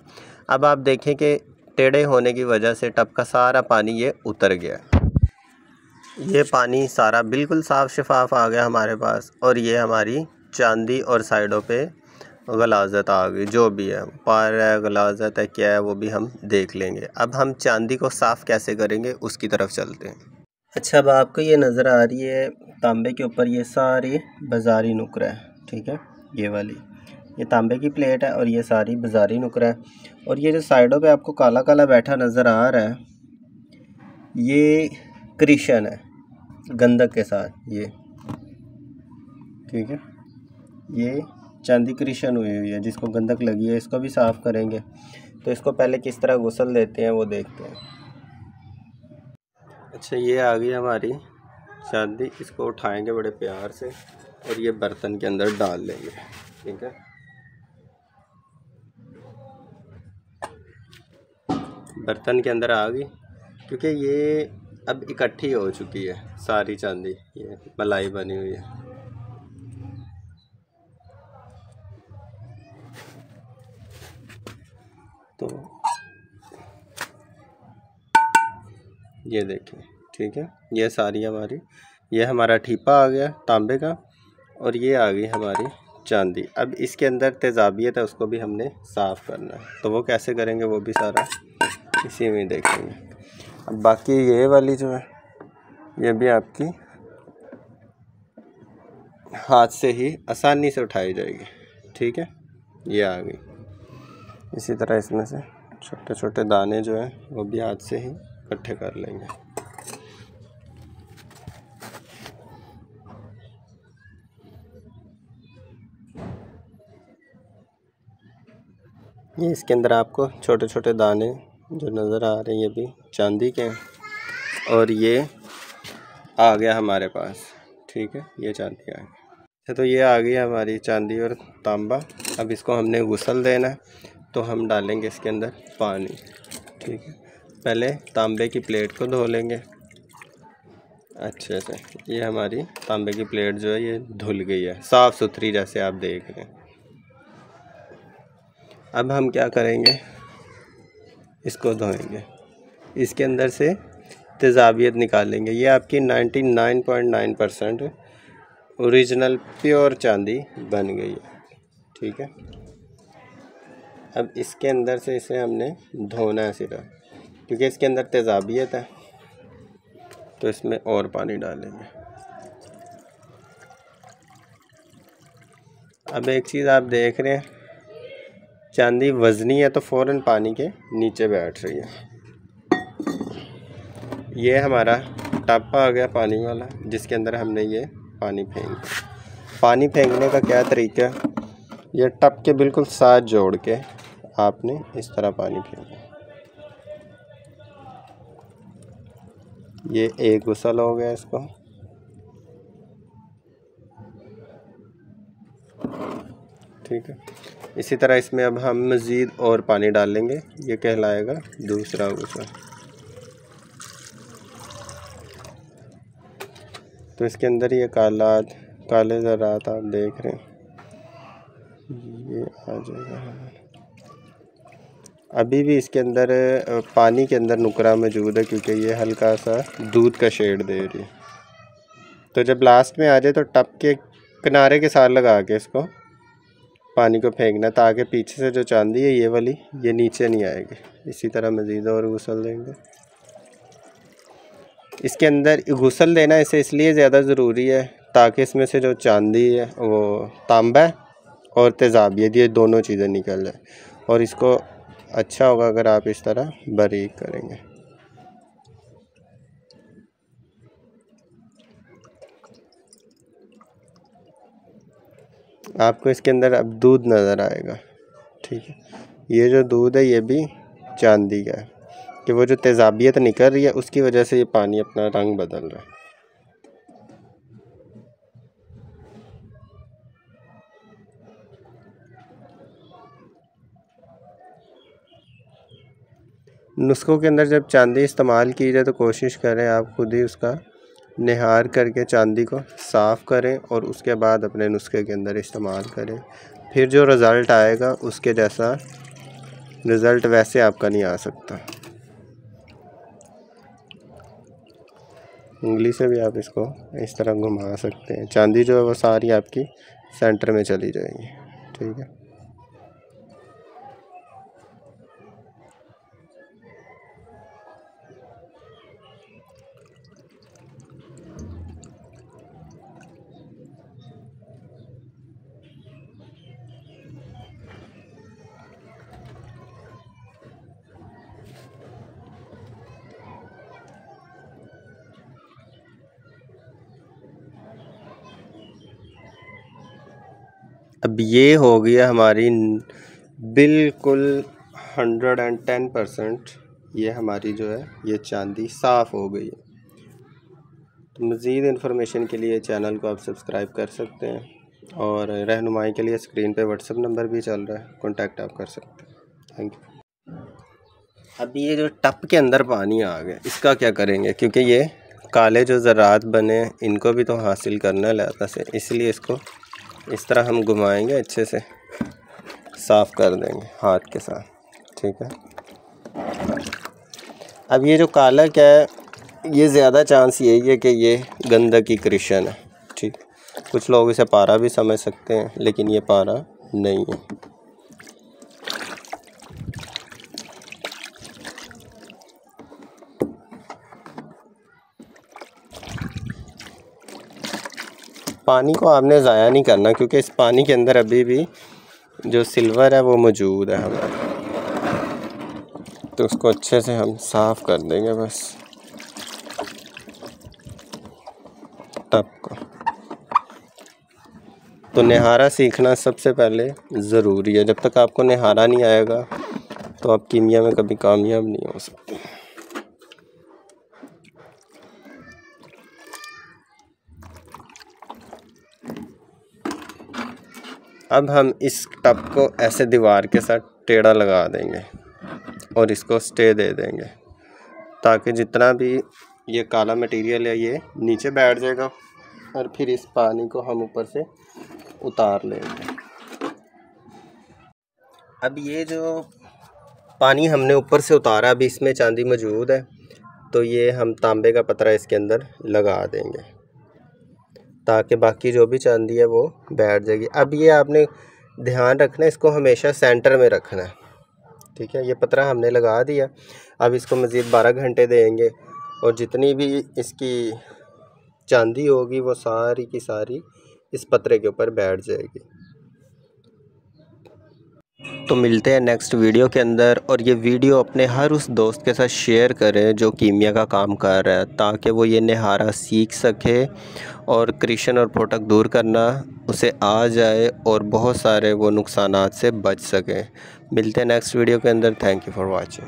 S1: अब आप देखें कि टेढ़े होने की वजह से टब का सारा पानी ये उतर गया। ये पानी सारा बिल्कुल साफ़ शफाफ आ गया हमारे पास, और ये हमारी चांदी और साइडों पे गलाज़त आ गई। जो भी है, पार है, गलाज़त है, क्या है, वो भी हम देख लेंगे। अब हम चांदी को साफ़ कैसे करेंगे उसकी तरफ चलते हैं। अच्छा, अब आपको ये नज़र आ रही है तांबे के ऊपर ये सारी बाज़ारी नुकरा है, ठीक है। ये वाली ये तांबे की प्लेट है और ये सारी बाज़ारी नुकरा है, और ये जो साइडों पे आपको काला काला बैठा नज़र आ रहा है ये क्रिशन है गंधक के साथ, ये ठीक है। ये चांदी क्रिशन हुई है जिसको गंधक लगी है, इसको भी साफ़ करेंगे। तो इसको पहले किस तरह गुस्ल देते हैं वो देखते हैं। अच्छा, ये आ गई हमारी चांदी, इसको उठाएंगे बड़े प्यार से और ये बर्तन के अंदर डाल लेंगे, ठीक है। बर्तन के अंदर आ गई क्योंकि ये अब इकट्ठी हो चुकी है सारी चांदी, ये मलाई बनी हुई है। तो ये देखिए, ठीक है, ये सारी हमारी, ये हमारा ठीपा आ गया तांबे का और ये आ गई हमारी चांदी। अब इसके अंदर तेज़ाबियत है, उसको भी हमने साफ़ करना है, तो वो कैसे करेंगे वो भी सारा इसी में देखेंगे। अब बाकी ये वाली जो है ये भी आपकी हाथ से ही आसानी से उठाई जाएगी, ठीक है। ये आ गई। इसी तरह इसमें से छोटे छोटे दाने जो हैं वो भी हाथ से ही इकट्ठे कर लेंगे। ये इसके अंदर आपको छोटे छोटे दाने जो नज़र आ रहे हैं ये भी चांदी के हैं, और ये आ गया हमारे पास, ठीक है। ये चांदी आ गई। तो ये आ गई हमारी चांदी और तांबा। अब इसको हमने गुस्ल देना है, तो हम डालेंगे इसके अंदर पानी, ठीक है। पहले तांबे की प्लेट को धो लेंगे अच्छे से। ये हमारी तांबे की प्लेट जो है ये धुल गई है, साफ़ सुथरी जैसे आप देख रहे हैं। अब हम क्या करेंगे, इसको धोएंगे, इसके अंदर से तेज़ाबियत निकालेंगे। ये आपकी 99.9% ओरिजिनल प्योर चांदी बन गई है, ठीक है। अब इसके अंदर से इसे हमने धोना है सीधा, क्योंकि इसके अंदर तेज़ाबियत है, तो इसमें और पानी डालेंगे। अब एक चीज़ आप देख रहे हैं, चांदी वज़नी है तो फ़ौरन पानी के नीचे बैठ रही है। ये हमारा टब आ गया पानी वाला, जिसके अंदर हमने ये पानी फेंका। पानी फेंकने का क्या तरीका है, ये टब के बिल्कुल साथ जोड़ के आपने इस तरह पानी फेंका। ये एक गुस्ल हो गया इसको, ठीक है। इसी तरह इसमें अब हम मज़ीद और पानी डालेंगे, ये कहलाएगा दूसरा गुस्ल। तो इसके अंदर ये काले ज़रात आप देख रहे हैं, ये आ जाएगा। अभी भी इसके अंदर पानी के अंदर नुकरा मौजूद है, क्योंकि ये हल्का सा दूध का शेड दे रही है। तो जब लास्ट में आ जाए तो टब के किनारे के साथ लगा के इसको पानी को फेंकना ताकि पीछे से जो चांदी है ये वाली ये नीचे नहीं आएगी। इसी तरह मज़ीद और गुसल देंगे। इसके अंदर गुसल देना इसे इसलिए ज़्यादा ज़रूरी है ताकि इसमें से जो चांदी है वो तांबा और तेज़ाबियत ये दोनों चीज़ें निकल जाए। और इसको अच्छा होगा अगर आप इस तरह बारीक करेंगे। आपको इसके अंदर अब दूध नज़र आएगा, ठीक है। ये जो दूध है ये भी चांदी का है कि वो जो तेज़ाबियत निकल रही है उसकी वजह से ये पानी अपना रंग बदल रहा है। नुस्खों के अंदर जब चांदी इस्तेमाल की जाए तो कोशिश करें आप खुद ही उसका निहार करके चांदी को साफ़ करें और उसके बाद अपने नुस्खे के अंदर इस्तेमाल करें। फिर जो रिज़ल्ट आएगा उसके जैसा रिज़ल्ट वैसे आपका नहीं आ सकता। उंगली से भी आप इसको इस तरह घुमा सकते हैं। चांदी जो है वो सारी आपकी सेंटर में चली जाएगी, ठीक है। अब ये हो गया हमारी बिल्कुल 110% ये हमारी जो है ये चांदी साफ़ हो गई है। तो मज़ीद इन्फॉर्मेशन के लिए चैनल को आप सब्सक्राइब कर सकते हैं और रहनुमाई के लिए स्क्रीन पे व्हाट्सएप नंबर भी चल रहा है, कॉन्टैक्ट आप कर सकते हैं। Thank you. अब ये जो टप के अंदर पानी आ गया इसका क्या करेंगे, क्योंकि ये काले जो ज़रात बने इनको भी तो हासिल करना है लहदा से, इसलिए इसको इस तरह हम घुमाएंगे, अच्छे से साफ़ कर देंगे हाथ के साथ, ठीक है। अब ये जो काला क्या है ये ज़्यादा चांस यही है कि ये गंदगी क्रिशन है, ठीक। कुछ लोग इसे पारा भी समझ सकते हैं लेकिन ये पारा नहीं है। पानी को आपने ज़ाया नहीं करना क्योंकि इस पानी के अंदर अभी भी जो सिल्वर है वो मौजूद है हमारा, तो उसको अच्छे से हम साफ़ कर देंगे बस टप को। तो निहारा सीखना सबसे पहले ज़रूरी है। जब तक आपको निहारा नहीं आएगा तो आप कीमिया में कभी कामयाब नहीं हो सकते। अब हम इस टप को ऐसे दीवार के साथ टेढ़ा लगा देंगे और इसको स्टे दे देंगे ताकि जितना भी ये काला मटेरियल है ये नीचे बैठ जाएगा और फिर इस पानी को हम ऊपर से उतार लेंगे। अब ये जो पानी हमने ऊपर से उतारा अभी इसमें चांदी मौजूद है, तो ये हम तांबे का पतरा इसके अंदर लगा देंगे ताकि बाकी जो भी चांदी है वो बैठ जाएगी। अब ये आपने ध्यान रखना है, इसको हमेशा सेंटर में रखना है, ठीक है। ये पतरा हमने लगा दिया। अब इसको मज़ीद 12 घंटे देंगे और जितनी भी इसकी चांदी होगी वो सारी की सारी इस पतरे के ऊपर बैठ जाएगी। तो मिलते हैं नेक्स्ट वीडियो के अंदर, और ये वीडियो अपने हर उस दोस्त के साथ शेयर करें जो कीमिया का काम कर रहा है ताकि वो ये निहारा सीख सके और क्रिशन और फोटक दूर करना उसे आ जाए और बहुत सारे वो नुकसानात से बच सके। मिलते हैं नेक्स्ट वीडियो के अंदर। Thank you for watching.